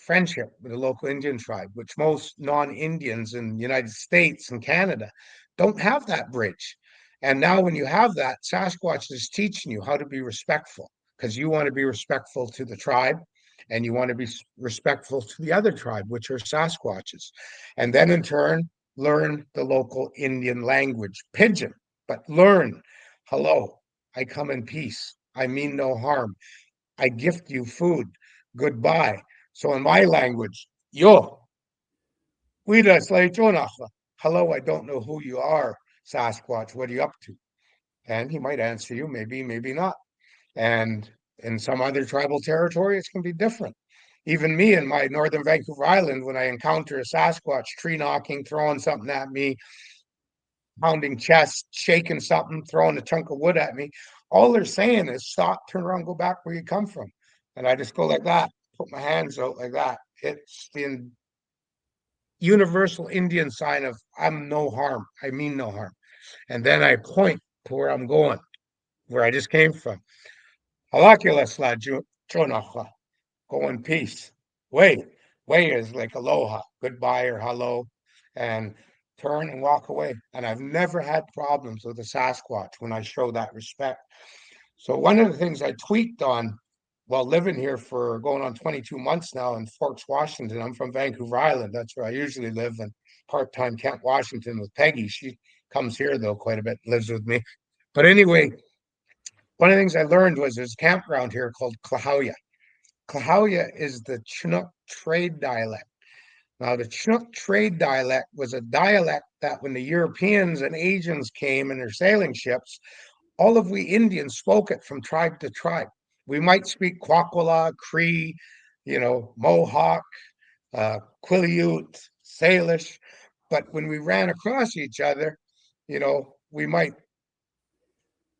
friendship with a local Indian tribe, which most non-Indians in the United States and Canada don't have that bridge. And now when you have that, Sasquatch is teaching you how to be respectful, because you want to be respectful to the tribe and you want to be respectful to the other tribe, which are Sasquatches. And then in turn, learn the local Indian language, Pidgin, but learn, hello, I come in peace. I mean no harm. I gift you food. Goodbye. So in my language, yo, Wida slay Dzoonakwa. Hello, I don't know who you are, Sasquatch. What are you up to? And he might answer you, maybe, maybe not. And in some other tribal territory, it's going to be different. Even me in my northern Vancouver Island, when I encounter a Sasquatch tree knocking, throwing something at me, pounding chest, shaking something, throwing a chunk of wood at me, all they're saying is stop, turn around, go back where you come from. And I just go like that, put my hands out like that. It's the universal Indian sign of I'm no harm. I mean no harm. And then I point to where I'm going, where I just came from. Halakula Dzoonakwa. Go in peace. Way. Way is like aloha, goodbye or hello. And turn and walk away. And I've never had problems with a Sasquatch when I show that respect. So one of the things I tweaked on while living here for going on 22 months now in Forks, Washington. I'm from Vancouver Island. That's where I usually live, and part-time Kent, Washington with Peggy. She comes here though quite a bit, lives with me. But anyway, one of the things I learned was there's a campground here called Klahowya. Klahowya is the Chinook trade dialect. Now, the Chinook trade dialect was a dialect that when the Europeans and Asians came in their sailing ships, all of we Indians spoke it from tribe to tribe. We might speak Kwakwaka'wakw, Cree, Mohawk, Quileute, Salish, but when we ran across each other, we might,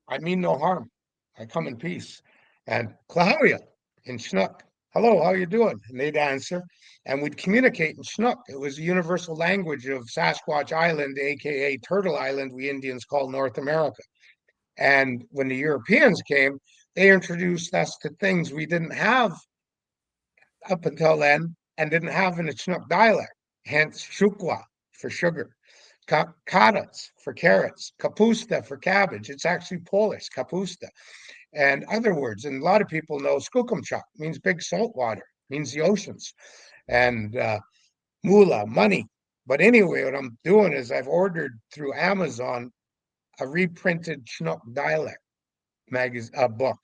I mean no harm. I come in peace. And Klahoya in Chinook, hello, how you doing? And they'd answer, and we'd communicate in Chinook. It was a universal language of Sasquatch Island, aka Turtle Island, we Indians call North America. And when the Europeans came, they introduced us to things we didn't have up until then and didn't have in the Chinook dialect, hence shukwa for sugar, carrots for carrots, kapusta for cabbage. It's actually Polish, kapusta, and other words. And a lot of people know skukumchak means big salt water, means the oceans, and mula, money. But anyway, what I'm doing is I've ordered through Amazon a reprinted Chinook dialect book.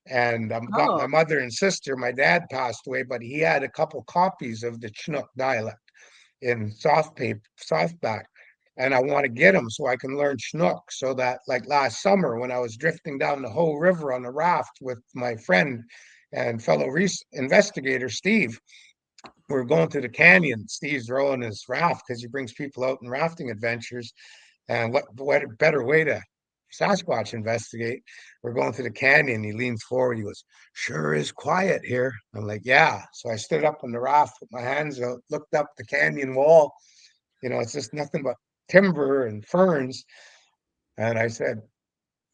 And I've got my mother and sister. My dad passed away, but he had a couple copies of the Chinook dialect in softback. And I want to get them so I can learn Chinook, so that, like last summer when I was drifting down the Hoh River on a raft with my friend and fellow investigator, Steve, we're going to the canyon. Steve's rowing his raft because he brings people out in rafting adventures. And what better way to Sasquatch investigate? We're going to the canyon. He leans forward. He goes, sure is quiet here. I'm like, yeah. So I stood up on the raft with my hands out, looked up the canyon wall. It's just nothing but timber and ferns. And I said,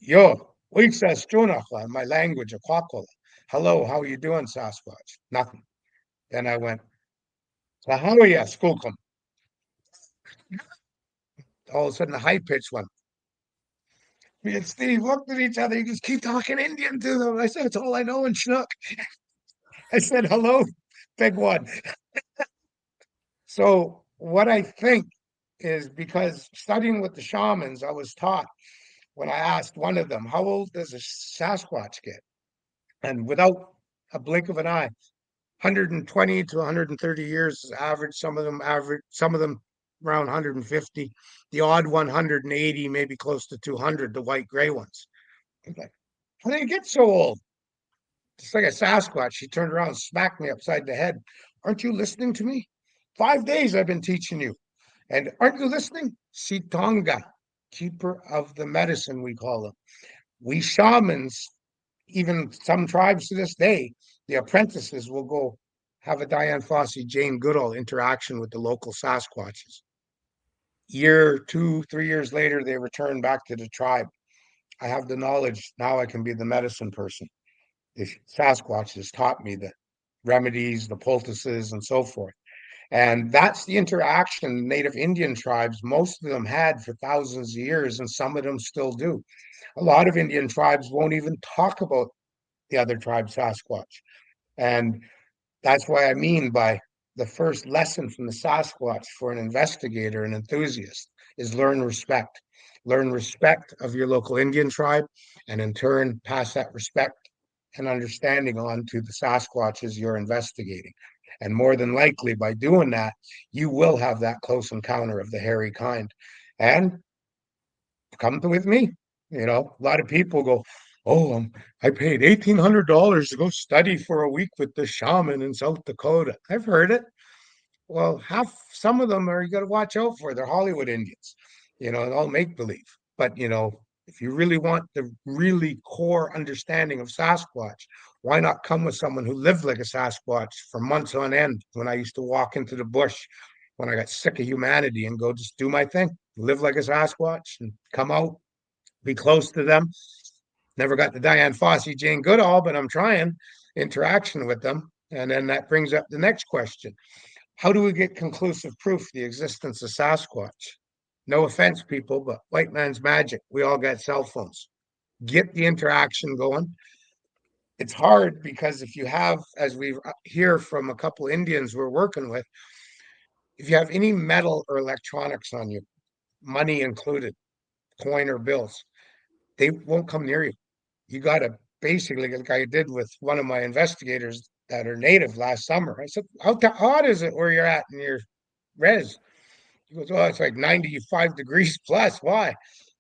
yo, we says Dzoonakwa in my language, a Kwakwaka'wakw. Hello, how are you doing, Sasquatch? Nothing. Then I went, so how are you, Skookum? All of a sudden, the high pitch went. Me and Steve looked at each other. You just keep talking Indian to them. I said, it's all I know in Chinook. I said, hello, big one. So what I think is, because studying with the shamans, I was taught when I asked one of them, how old does a Sasquatch get? And without a blink of an eye, 120 to 130 years is average. Some of them around 150, the odd 180, maybe close to 200, the white gray ones. I'm like, how do you get so old? It's like a Sasquatch. She turned around and smacked me upside the head. Aren't you listening to me? 5 days I've been teaching you. And aren't you listening? Sitonga, keeper of the medicine, we call them. We shamans, even some tribes to this day, the apprentices will go have a Diane Fossey, Jane Goodall interaction with the local Sasquatches. Year, 2, 3 years later, they return back to the tribe. I have the knowledge. Now I can be the medicine person. The Sasquatch has taught me the remedies, the poultices, and so forth. And that's the interaction Native Indian tribes, most of them had for thousands of years, and some of them still do. A lot of Indian tribes won't even talk about the other tribe, Sasquatch. And that's why I mean by the first lesson from the Sasquatch for an investigator, an enthusiast, is learn respect. Learn respect of your local Indian tribe, and in turn, pass that respect and understanding on to the Sasquatches you're investigating. And more than likely, by doing that, you will have that close encounter of the hairy kind. And come with me. A lot of people go, "Oh, I paid $1,800 to go study for a week with the shaman in South Dakota." I've heard it. Well, some of them are you got to watch out for. They're Hollywood Indians, and all make believe. But if you really want the really core understanding of Sasquatch, why not come with someone who lived like a Sasquatch for months on end? When I used to walk into the bush when I got sick of humanity and go just do my thing, live like a Sasquatch and come out, be close to them. Never got the Diane Fossey, Jane Goodall, but I'm trying interaction with them. And then that brings up the next question. How do we get conclusive proof of the existence of Sasquatch? No offense, people, but white man's magic. We all got cell phones. Get the interaction going. It's hard because if you have, as we hear from a couple Indians we're working with, if you have any metal or electronics on you, money included, coin or bills, they won't come near you. You got to basically, like I did with one of my investigators that are native last summer. I said, how hot is it where you're at in your res? He goes, oh, it's like 95 degrees plus. Why?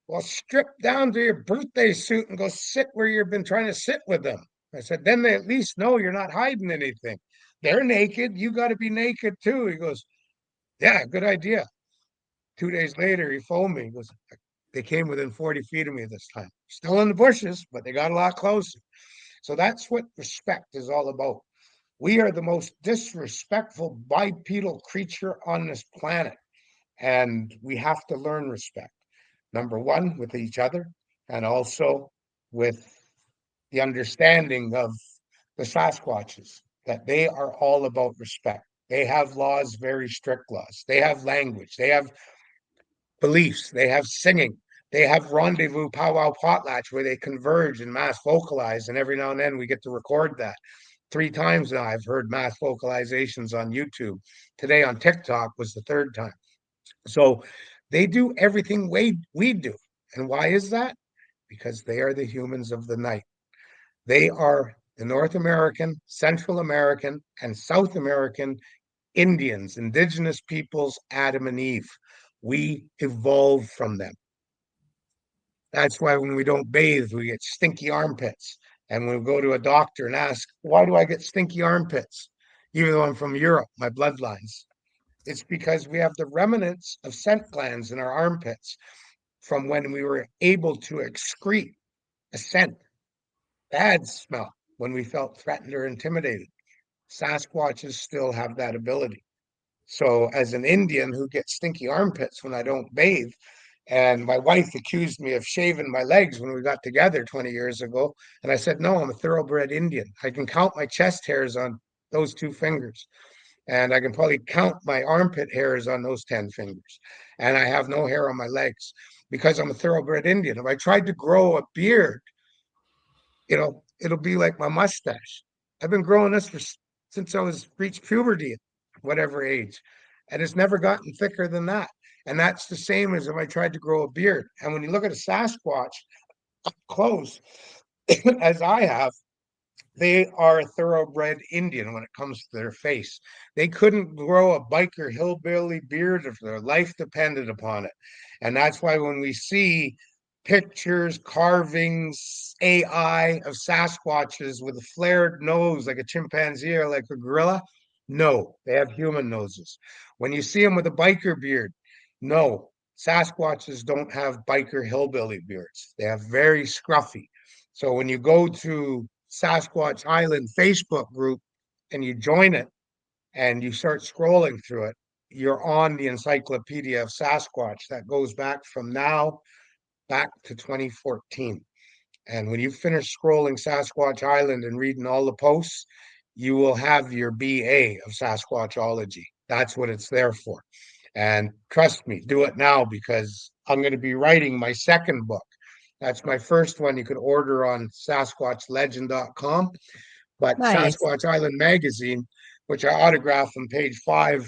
Well, strip down to your birthday suit and go sit where you've been trying to sit with them. I said, then they at least know you're not hiding anything. They're naked. You got to be naked too. He goes, yeah, good idea. 2 days later, he phoned me. He goes, they came within 40 feet of me this time. Still in the bushes, but they got a lot closer. So that's what respect is all about. We are the most disrespectful bipedal creature on this planet, and we have to learn respect. Number one, with each other, and also with the understanding of the Sasquatches, that they are all about respect. They have laws, very strict laws. They have language. They have beliefs. They have singing. They have rendezvous powwow potlatch where they converge and mass vocalize. And every now and then we get to record that. 3 times now I've heard mass vocalizations on YouTube. Today on TikTok was the 3rd time. So they do everything we do. And why is that? Because they are the humans of the night. They are the North American, Central American, and South American Indians, indigenous peoples, Adam and Eve. We evolved from them. That's why when we don't bathe, we get stinky armpits. And when we go to a doctor and ask, why do I get stinky armpits? Even though I'm from Europe, my bloodlines. It's because we have the remnants of scent glands in our armpits from when we were able to excrete a scent, bad smell, when we felt threatened or intimidated. Sasquatches still have that ability. So, as an Indian who gets stinky armpits when I don't bathe, and my wife accused me of shaving my legs when we got together 20 years ago. And I said, no, I'm a thoroughbred Indian. I can count my chest hairs on those 2 fingers. And I can probably count my armpit hairs on those 10 fingers. And I have no hair on my legs because I'm a thoroughbred Indian. If I tried to grow a beard, it'll be like my mustache. I've been growing this since I was reached puberty at whatever age. And it's never gotten thicker than that. And that's the same as if I tried to grow a beard. And when you look at a Sasquatch up close, as I have, they are a thoroughbred Indian when it comes to their face. They couldn't grow a biker hillbilly beard if their life depended upon it. And that's why when we see pictures, carvings, AI of Sasquatches with a flared nose like a chimpanzee or like a gorilla, no, they have human noses. When you see them with a biker beard, no, Sasquatches don't have biker hillbilly beards. They have very scruffy. So when you go to Sasquatch Island Facebook group and you join it and you start scrolling through it, you're on the encyclopedia of Sasquatch that goes back from now back to 2014. And when you finish scrolling Sasquatch Island and reading all the posts, you will have your BA of Sasquatchology. That's what it's there for. And trust me, do it now because I'm going to be writing my second book. That's my first one. You could order on SasquatchLegend.com. But Nice. Sasquatch Island Magazine, which I autograph on page 5,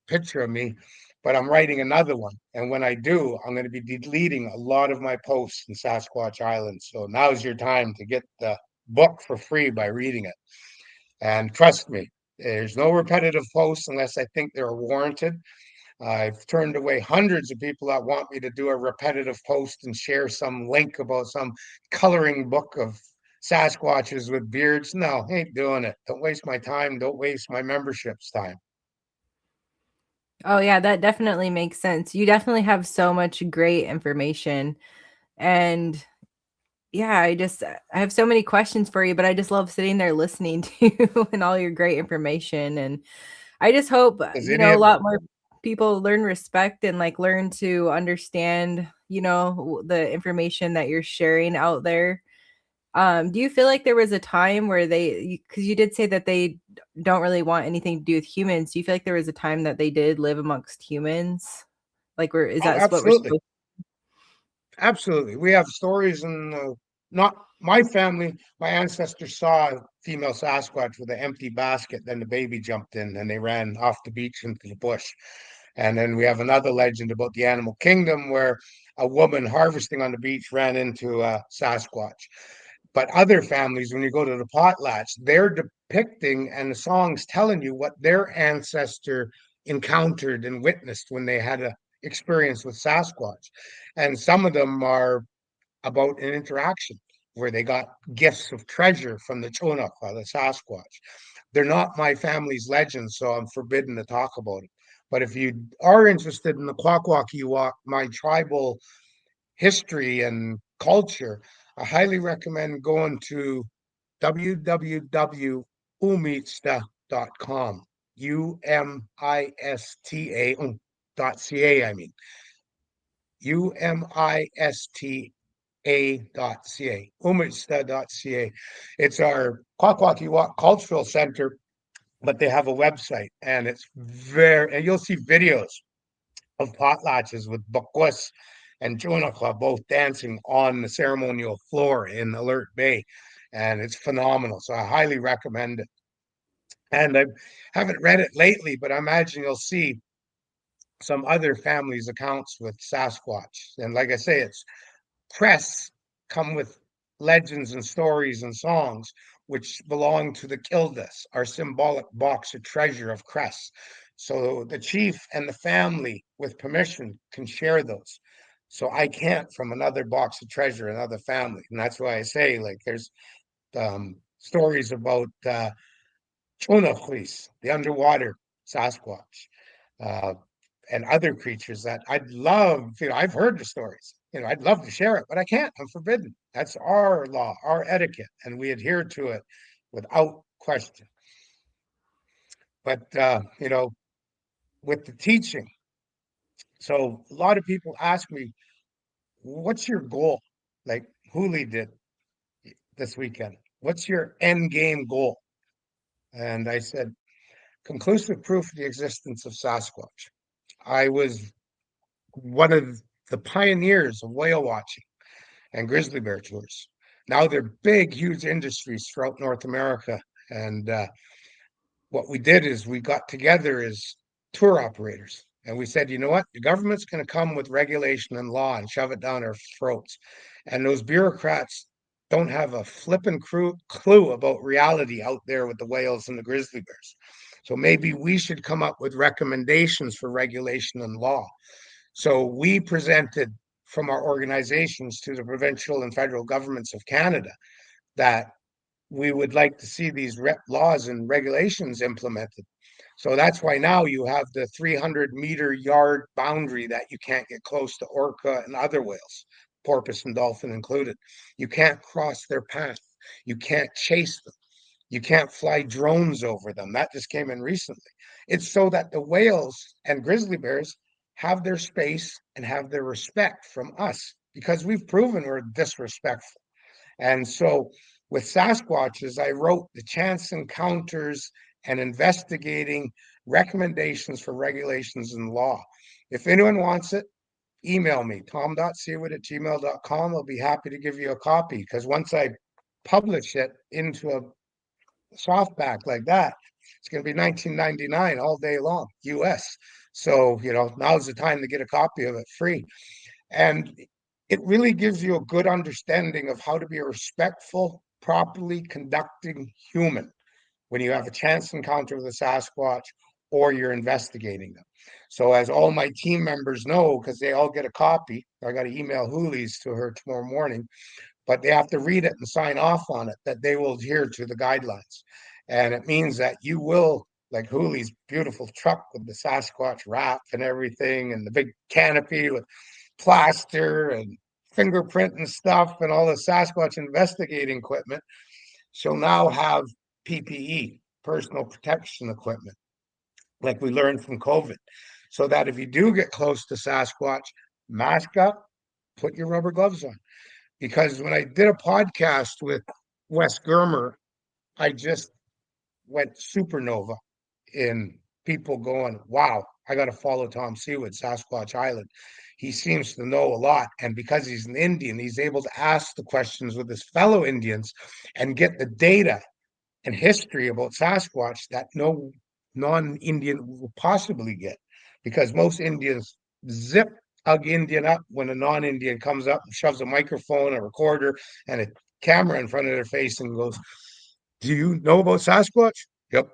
picture of me, but I'm writing another one. And when I do, I'm going to be deleting a lot of my posts in Sasquatch Island. So now's your time to get the book for free by reading it. And trust me, there's no repetitive posts unless I think they're warranted. I've turned away hundreds of people that want me to do a repetitive post and share some link about some coloring book of Sasquatches with beards. No, ain't doing it. Don't waste my time. Don't waste my membership's time. Oh yeah, that definitely makes sense. You definitely have so much great information. And yeah, I have so many questions for you, but I just love sitting there listening to you and all your great information. And I just hope, Does you any know, a of lot more people learn respect and like learn to understand, you know, the information that you're sharing out there. Do you feel like there was a time where because you did say that they don't really want anything to do with humans. Do you feel like there was a time that they did live amongst humans? Like, is Oh, that what we're absolutely. supposed? Absolutely. We have stories and not my family, my ancestors saw a female Sasquatch with an empty basket. Then the baby jumped in and they ran off the beach into the bush. And then we have another legend about the animal kingdom where a woman harvesting on the beach ran into a Sasquatch. But other families, when you go to the Potlatch, they're depicting and the songs telling you what their ancestor encountered and witnessed when they had a experience with Sasquatch. And some of them are about an interaction where they got gifts of treasure from the Dzoonakwa, the Sasquatch. They're not my family's legends, so I'm forbidden to talk about it. But if you are interested in the Kwakwaka'wakw, my tribal history and culture, I highly recommend going to www.umista.com. UMISTA.ca, I mean. UMISTA.ca, umista.ca. It's our Kwakwaka'wakw Cultural Center, but they have a website and and you'll see videos of potlatches with Bighouse and Dzoonakwa both dancing on the ceremonial floor in Alert Bay. And it's phenomenal. So I highly recommend it. And I haven't read it lately, but I imagine you'll see some other families' accounts with Sasquatch. And like I say, it's crests come with legends and stories and songs which belong to the Kildas, our symbolic box of treasure of crests. So the chief and the family, with permission, can share those. So I can't from another box of treasure, another family. And that's why I say, like, there's stories about Dzoonakwa, the underwater Sasquatch. Uh, and other creatures that I'd love, I've heard the stories, I'd love to share it, but I can't. I'm forbidden. That's our law, our etiquette, and we adhere to it without question. But, with the teaching, so a lot of people ask me, what's your goal? Like Hooli did this weekend. What's your end game goal? And I said, conclusive proof of the existence of Sasquatch. I was one of the pioneers of whale watching and grizzly bear tours. Now they're big, huge industries throughout North America. And what we did is we got together as tour operators and we said, you know what? The government's going to come with regulation and law and shove it down our throats. And those bureaucrats don't have a flippin' clue about reality out there with the whales and the grizzly bears. So maybe we should come up with recommendations for regulation and law. So we presented from our organizations to the provincial and federal governments of Canada that we would like to see these laws and regulations implemented. So that's why now you have the 300-meter yard boundary that you can't get close to orca and other whales, porpoise and dolphin included. You can't cross their path. You can't chase them. You can't fly drones over them. That just came in recently. It's so that the whales and grizzly bears have their space and have their respect from us because we've proven we're disrespectful. And so With Sasquatches, I wrote the chance encounters and investigating recommendations for regulations and law. If anyone wants it, email me, tom.sewid@gmail.com. I'll be happy to give you a copy, because once I publish it into a softback like that, it's going to be $19.99 all day long, US. So, now's the time to get a copy of it free. And it really gives you a good understanding of how to be a respectful, properly conducting human when you have a chance encounter with a Sasquatch or you're investigating them. So, as all my team members know, because they all get a copy, I got to email Hooley's to her tomorrow morning, but they have to read it and sign off on it that they will adhere to the guidelines. And it means that you will, like Hooley's beautiful truck with the Sasquatch wrap and everything, and the big canopy with plaster and fingerprint and stuff, and all the Sasquatch investigating equipment. She'll now have PPE, personal protection equipment, like we learned from COVID, so that if you do get close to Sasquatch, mask up, put your rubber gloves on. Because when I did a podcast with Wes Germer, I just went supernova in people going, wow, I got to follow Tom Sewid, Sasquatch Island. He seems to know a lot. And because he's an Indian, he's able to ask the questions with his fellow Indians and get the data and history about Sasquatch that no non-Indian will possibly get. Because most Indians zip hug Indian up when a non-Indian comes up and shoves a microphone, a recorder, and a camera in front of their face and goes, do you know about Sasquatch? Yep.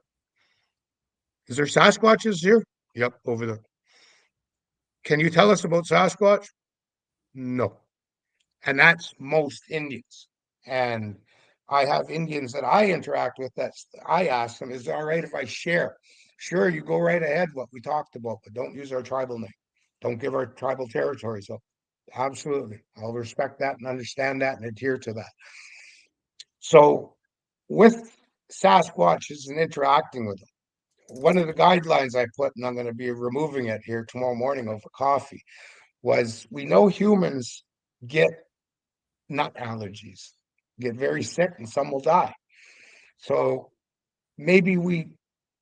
Is there Sasquatches here? Yep, over there. Can you tell us about Sasquatch? No. And that's most Indians. And I have Indians that I interact with that I ask them, is it all right if I share? Sure, you go right ahead, what we talked about, but don't use our tribal name. Don't give our tribal territories up. Absolutely. I'll respect that and understand that and adhere to that. So with Sasquatches and interacting with them, one of the guidelines I put, and I'm going to be removing it here tomorrow morning over coffee, was we know humans get nut allergies, get very sick, and some will die. So maybe we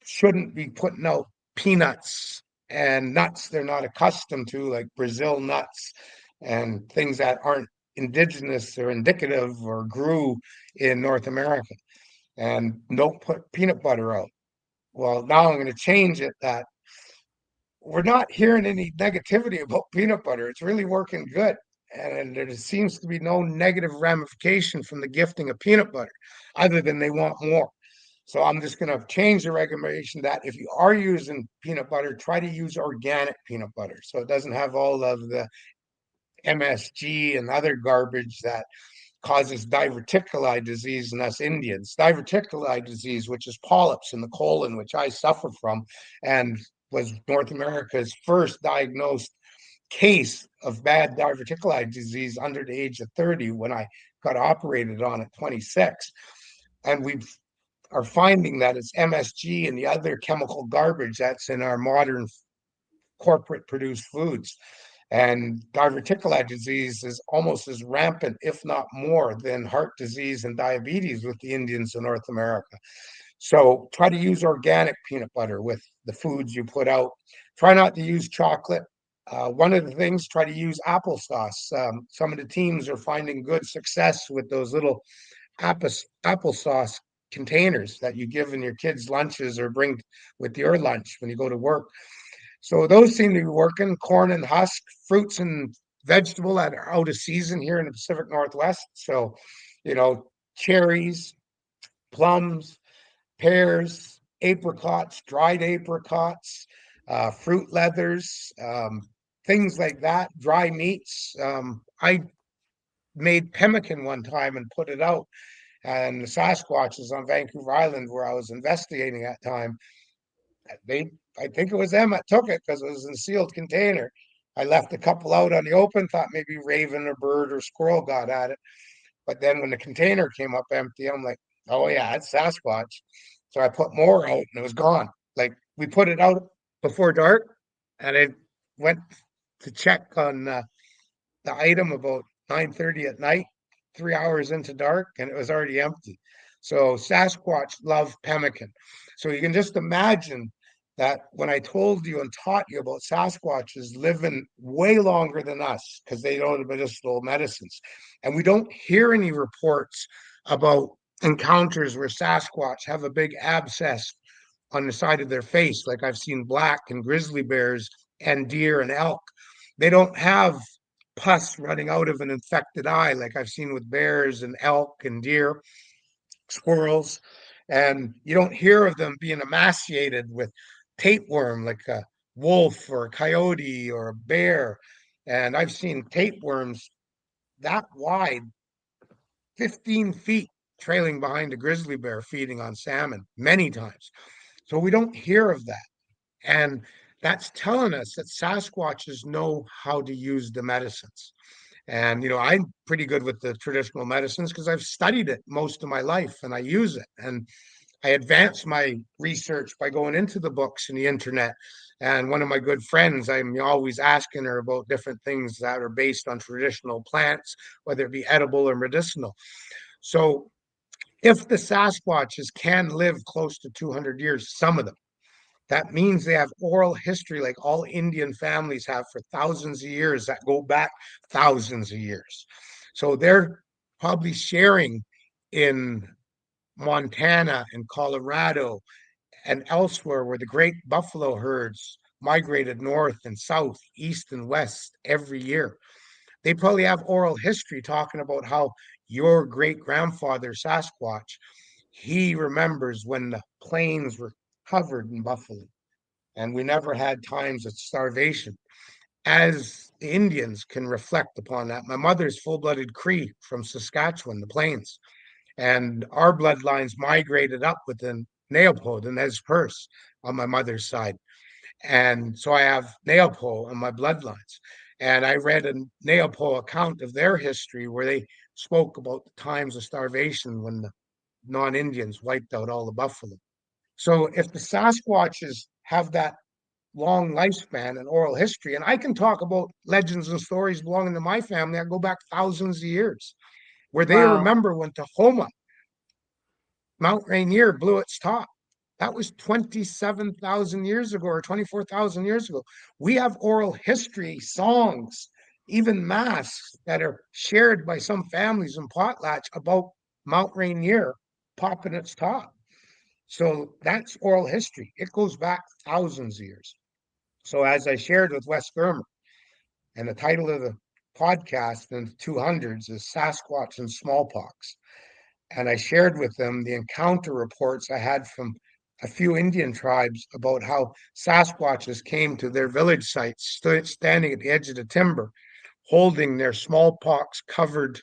shouldn't be putting out peanuts and nuts they're not accustomed to, like Brazil nuts and things that aren't indigenous or indicative or grew in North America. And don't put peanut butter out. Well, now I'm going to change it that we're not hearing any negativity about peanut butter. It's really working good. And there seems to be no negative ramification from the gifting of peanut butter, other than they want more. So I'm just going to change the recommendation that if you are using peanut butter, try to use organic peanut butter. So it doesn't have all of the MSG and other garbage that causes diverticuli disease in us Indians. Diverticuli disease, which is polyps in the colon, which I suffer from, and was North America's first diagnosed case of bad diverticuli disease under the age of 30 when I got operated on at 26. And we are finding that it's MSG and the other chemical garbage that's in our modern corporate produced foods. And diverticuli disease is almost as rampant, if not more, than heart disease and diabetes with the Indians in North America. So try to use organic peanut butter with the foods you put out. Try not to use chocolate. One of the things, try to use applesauce. Some of the teams are finding good success with those little applesauce containers that you give in your kids' lunches or bring with your lunch when you go to work. So those seem to be working. Corn and husk, fruits and vegetable that are out of season here in the Pacific Northwest. So, cherries, plums, pears, apricots, dried apricots, fruit leathers, things like that, dry meats. I made pemmican one time and put it out. And the Sasquatches on Vancouver Island, where I was investigating at the time, I think it was them that took it because it was in a sealed container. I left a couple out on the open, thought maybe raven or bird or squirrel got at it. But then when the container came up empty, I'm like, oh yeah, it's Sasquatch. So I put more out and it was gone. Like we put it out before dark and I went to check on the item about 9:30 at night. 3 hours into dark and it was already empty. So Sasquatch love pemmican. So you can just imagine that when I told you and taught you about Sasquatches living way longer than us because they know the medicinal medicines. And we don't hear any reports about encounters where Sasquatch have a big abscess on the side of their face, like I've seen black and grizzly bears and deer and elk. They don't have pus running out of an infected eye like I've seen with bears and elk and deer, squirrels. And you don't hear of them being emaciated with tapeworm like a wolf or a coyote or a bear. And I've seen tapeworms that wide, 15 feet, trailing behind a grizzly bear feeding on salmon many times. So we don't hear of that. And that's telling us that Sasquatches know how to use the medicines. And, I'm pretty good with the traditional medicines because I've studied it most of my life and I use it. And I advance my research by going into the books and the internet. And one of my good friends, I'm always asking her about different things that are based on traditional plants, whether it be edible or medicinal. So if the Sasquatches can live close to 200 years, some of them, that means they have oral history like all Indian families have for thousands of years that go back thousands of years. So they're probably sharing in Montana and Colorado and elsewhere where the great buffalo herds migrated north and south, east and west every year. They probably have oral history talking about how your great grandfather, Sasquatch, he remembers when the plains were covered in buffalo and we never had times of starvation. As the Indians can reflect upon that, my mother's full-blooded Cree from Saskatchewan, the plains, and our bloodlines migrated up with the Neopo, the Nez Perce, on my mother's side. And so I have Neopo on my bloodlines. And I read a Neopo account of their history where they spoke about the times of starvation when the non-Indians wiped out all the buffalo. So if the Sasquatches have that long lifespan and oral history, and I can talk about legends and stories belonging to my family, I go back thousands of years, where they Wow. remember when Tahoma, Mount Rainier, blew its top. That was 27,000 years ago or 24,000 years ago. We have oral history, songs, even masks that are shared by some families in Potlatch about Mount Rainier popping its top. So that's oral history. It goes back thousands of years. So as I shared with Wes Germer, and the title of the podcast in the 200s is Sasquatch and Smallpox. And I shared with them the encounter reports I had from a few Indian tribes about how Sasquatches came to their village sites, standing at the edge of the timber, holding their smallpox covered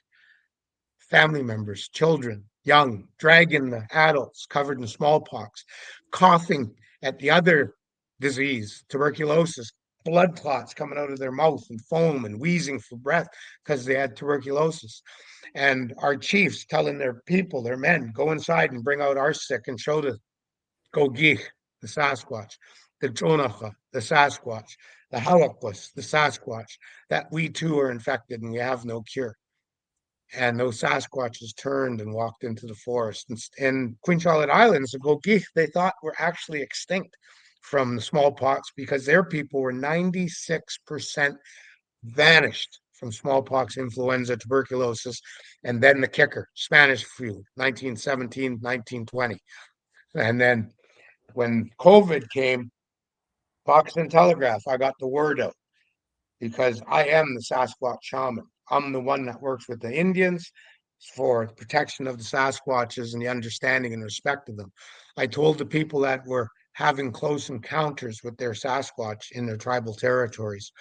family members, children, young, dragging the adults covered in smallpox, coughing at the other disease, tuberculosis, blood clots coming out of their mouth and foam and wheezing for breath because they had tuberculosis. And our chiefs telling their people, their men, go inside and bring out our sick and show the Gogich, the Sasquatch, the Dzoonakwa, the Sasquatch, the Hawakwas, the Sasquatch, that we too are infected and we have no cure. And those Sasquatches turned and walked into the forest. And Queen Charlotte Islands, the Gogich, they thought were actually extinct from the smallpox because their people were 96% vanished from smallpox, influenza, tuberculosis, and then the kicker, Spanish flu, 1917, 1920. And then when COVID came, Fox and Telegraph, I got the word out because I am the Sasquatch shaman. I'm the one that works with the Indians for the protection of the Sasquatches and the understanding and respect of them. I told the people that were having close encounters with their Sasquatch in their tribal territories,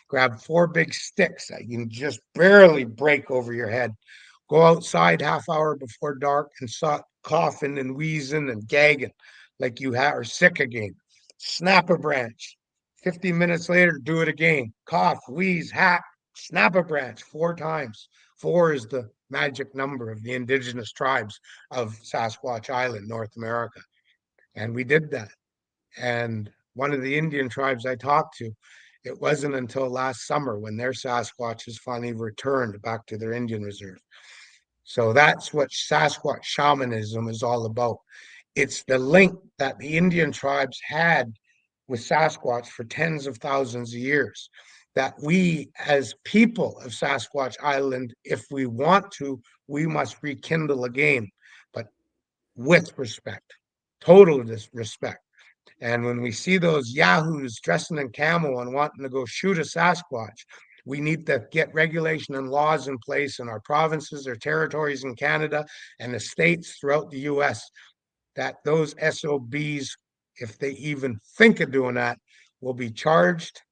grab 4 big sticks that you can just barely break over your head. Go outside half hour before dark and start coughing and wheezing and gagging like you are sick again. Snap a branch. 15 minutes later, do it again. Cough, wheeze, hack, snap a branch 4 times. 4 is the magic number of the indigenous tribes of Sasquatch Island, North America. And we did that. And one of the Indian tribes I talked to, it wasn't until last summer when their Sasquatches finally returned back to their Indian reserve. So that's what Sasquatch shamanism is all about. It's the link that the Indian tribes had with Sasquatch for tens of thousands of years. That we, as people of Sasquatch Island, if we want to, we must rekindle again, but with respect, total respect. And when we see those yahoos dressing in camo and wanting to go shoot a Sasquatch, we need to get regulation and laws in place in our provinces or territories in Canada and the states throughout the US that those SOBs, if they even think of doing that, will be charged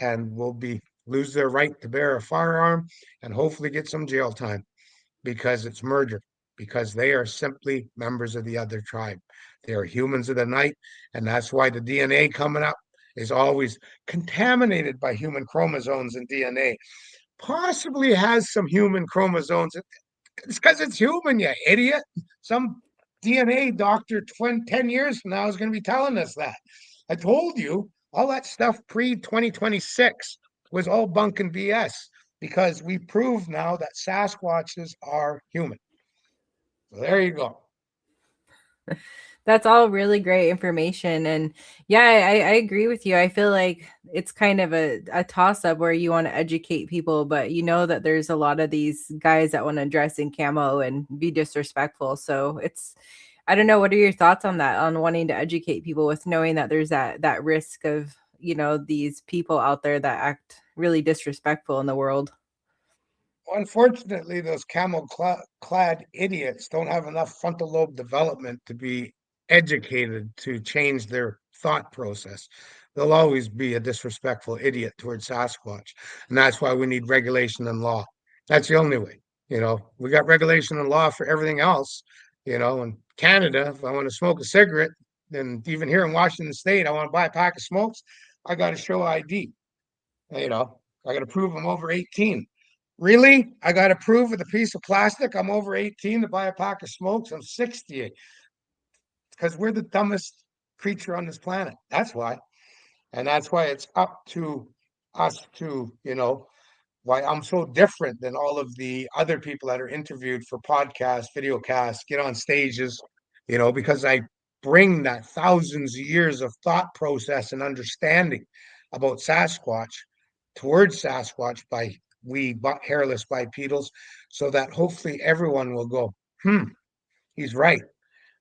and will be lose their right to bear a firearm and hopefully get some jail time because it's murder, because they are simply members of the other tribe. They are humans of the night, and that's why the DNA coming up is always contaminated by human chromosomes and DNA. Possibly has some human chromosomes. It's because it's human, you idiot. Some DNA doctor 10 years from now is going to be telling us that. I told you all that stuff pre 2026 was all bunk and BS because we prove now that Sasquatches are human. So there you go. That's all really great information. And yeah, I agree with you. I feel like it's kind of a toss up where you want to educate people, but you know that there's a lot of these guys that want to dress in camo and be disrespectful. So it's, I don't know. What are your thoughts on that, on wanting to educate people with knowing that there's that risk of, you know, these people out there that act really disrespectful in the world? Unfortunately, those camel clad idiots don't have enough frontal lobe development to be educated to change their thought process. They'll always be a disrespectful idiot towards Sasquatch. And that's why we need regulation and law. That's the only way. You know, we got regulation and law for everything else. You know, in Canada, if I want to smoke a cigarette, then even here in Washington State, I want to buy a pack of smokes, I got to show ID. You know, I got to prove I'm over 18. Really? I got to prove with a piece of plastic I'm over 18 to buy a pack of smokes? I'm 60 because we're the dumbest creature on this planet. That's why. And that's why it's up to us to, you know, why I'm so different than all of the other people that are interviewed for podcasts, video casts, get on stages, you know, because I bring that thousands of years of thought process and understanding about Sasquatch towards Sasquatch by we hairless bipedals, so that hopefully everyone will go, he's right.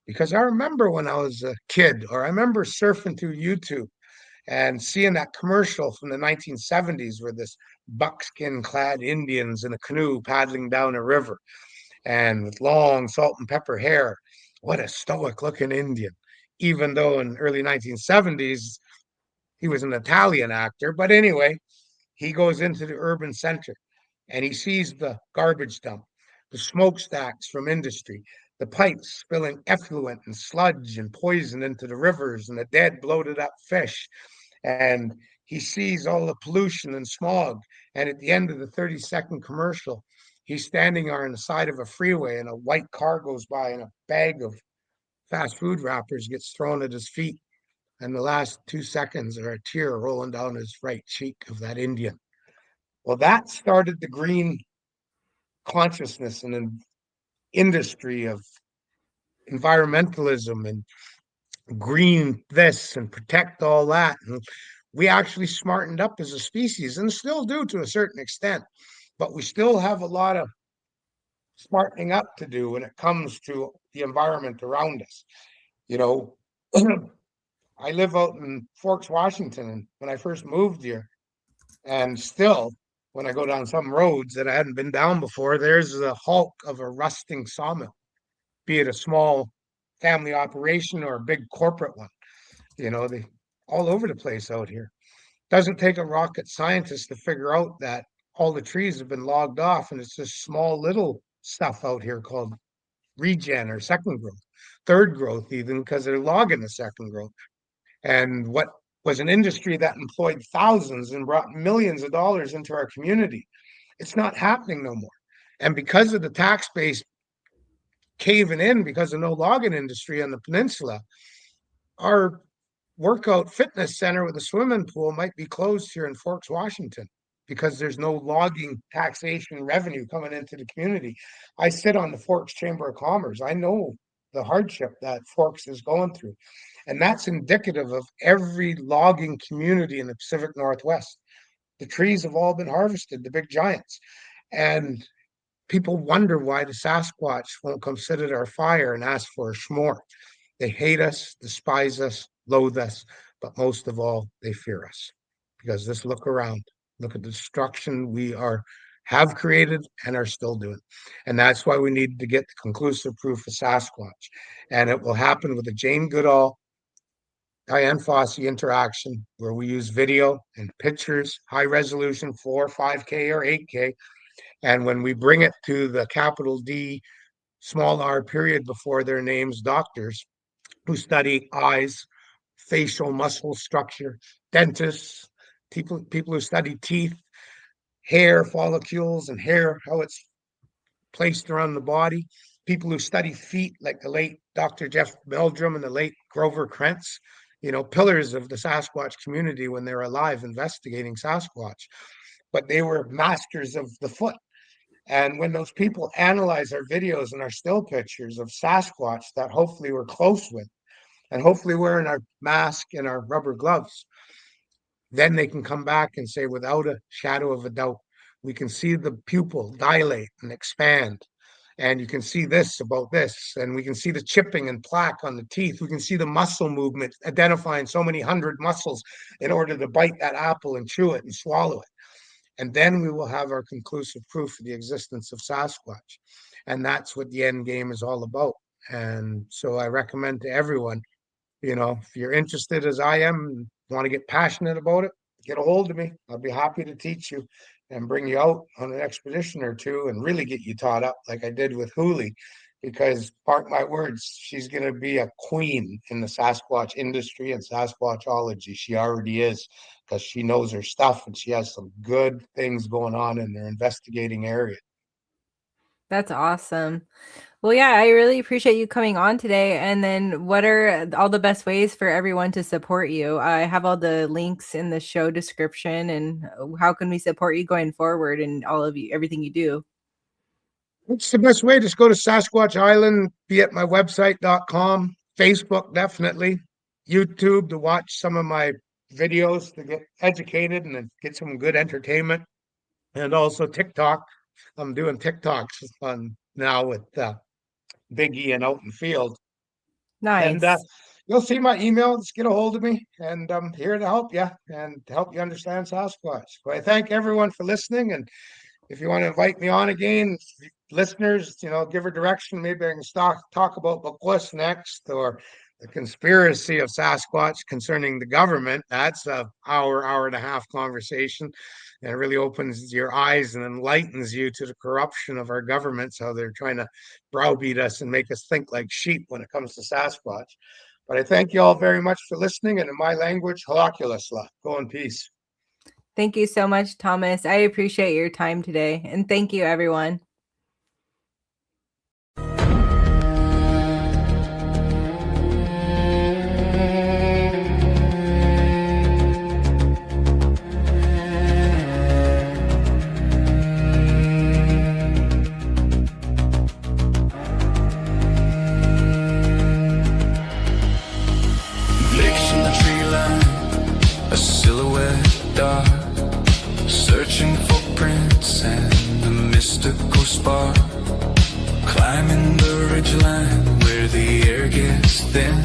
Because I remember when I was a kid, or I remember surfing through YouTube and seeing that commercial from the 1970s where this buckskin clad Indians in a canoe paddling down a river and with long salt and pepper hair. What a stoic looking Indian. Even though in early 1970s he was an Italian actor. But anyway, he goes into the urban center and he sees the garbage dump, the smokestacks from industry, the pipes spilling effluent and sludge and poison into the rivers and the dead bloated up fish. And he sees all the pollution and smog. And at the end of the 30-second commercial, he's standing on the side of a freeway and a white car goes by and a bag of fast food wrappers gets thrown at his feet. And the last 2 seconds are a tear rolling down his right cheek of that Indian. Well, that started the green consciousness and an industry of environmentalism and green this and protect all that. And we actually smartened up as a species and still do to a certain extent, but we still have a lot of smartening up to do when it comes to the environment around us. You know, I live out in Forks, Washington, and when I first moved here, and still, when I go down some roads that I hadn't been down before, there's the hulk of a rusting sawmill, be it a small family operation or a big corporate one. You know, they all over the place out here. Doesn't take a rocket scientist to figure out that all the trees have been logged off and it's just small little stuff out here called regen or second growth, third growth, even because they're logging the second growth. And what was an industry that employed thousands and brought millions of dollars into our community, it's not happening no more. And because of the tax base caving in because of no logging industry on the peninsula, our workout fitness center with a swimming pool might be closed here in Forks, Washington. because there's no logging taxation revenue coming into the community. I sit on the Forks Chamber of Commerce. I know the hardship that Forks is going through. And that's indicative of every logging community in the Pacific Northwest. The trees have all been harvested, the big giants. And people wonder why the Sasquatch won't come sit at our fire and ask for a s'more. They hate us, despise us, loathe us, but most of all, they fear us. Because just look around, look at the destruction we have created and are still doing. And that's why we need to get the conclusive proof of Sasquatch. And it will happen with the Jane Goodall, Diane Fossey interaction, where we use video and pictures, high resolution, 4, 5K or 8K. And when we bring it to the capital D, small r period before their names, doctors who study eyes, facial muscle structure, dentists, people who study teeth, hair follicles and hair, how it's placed around the body, people who study feet, like the late Dr. Jeff Meldrum and the late Grover Krentz, pillars of the Sasquatch community when they were alive investigating Sasquatch. But they were masters of the foot. And when those people analyze our videos and our still pictures of Sasquatch that hopefully we're close with, and hopefully wearing our mask and our rubber gloves, then they can come back and say, without a shadow of a doubt, we can see the pupil dilate and expand. And you can see this about this. And we can see the chipping and plaque on the teeth. We can see the muscle movement, identifying so many hundred muscles in order to bite that apple and chew it and swallow it. And then we will have our conclusive proof of the existence of Sasquatch. And that's what the end game is all about. And so I recommend to everyone, if you're interested as I am, want to get passionate about it, get a hold of me. I'll be happy to teach you and bring you out on an expedition or two and really get you taught up like I did with Hooli, because mark my words, she's going to be a queen in the Sasquatch industry and Sasquatchology. She already is, because she knows her stuff and she has some good things going on in their investigating area. That's awesome. Well, yeah, I really appreciate you coming on today. And then what are all the best ways for everyone to support you? I have all the links in the show description. And how can we support you going forward and everything you do? What's the best way? Just go to Sasquatch Island, be at my website.com, Facebook, definitely, YouTube to watch some of my videos to get educated and get some good entertainment, and also TikTok. I'm doing TikToks on now with Biggie and Out in Field. Nice. And you'll see my email. Just get a hold of me, and I'm here to help you and to help you understand Sasquatch. So I thank everyone for listening. And if you want to invite me on again, listeners, give her direction. Maybe I can talk about Bighouse next, or the conspiracy of Sasquatch concerning the government. That's an hour and a half conversation. And it really opens your eyes and enlightens you to the corruption of our governments, how they're trying to browbeat us and make us think like sheep when it comes to Sasquatch. But I thank you all very much for listening. And in my language, halakulasla. Go in peace. Thank you so much, Thomas. I appreciate your time today. And thank you, everyone. Searching for prints and a mystical spark, climbing the ridgeline where the air gets thin.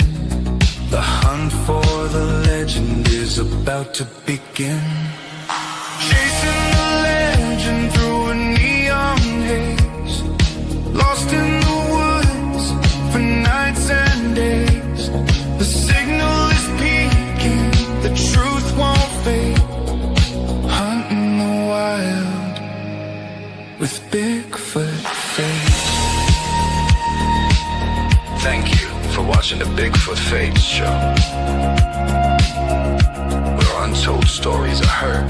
The hunt for the legend is about to begin. Chasing the legend through a neon haze, lost in the woods for nights and days. The signal is peaking, the truth won't fade. With Bigfoot face. Thank you for watching the Bigfoot Face Show, where untold stories are heard.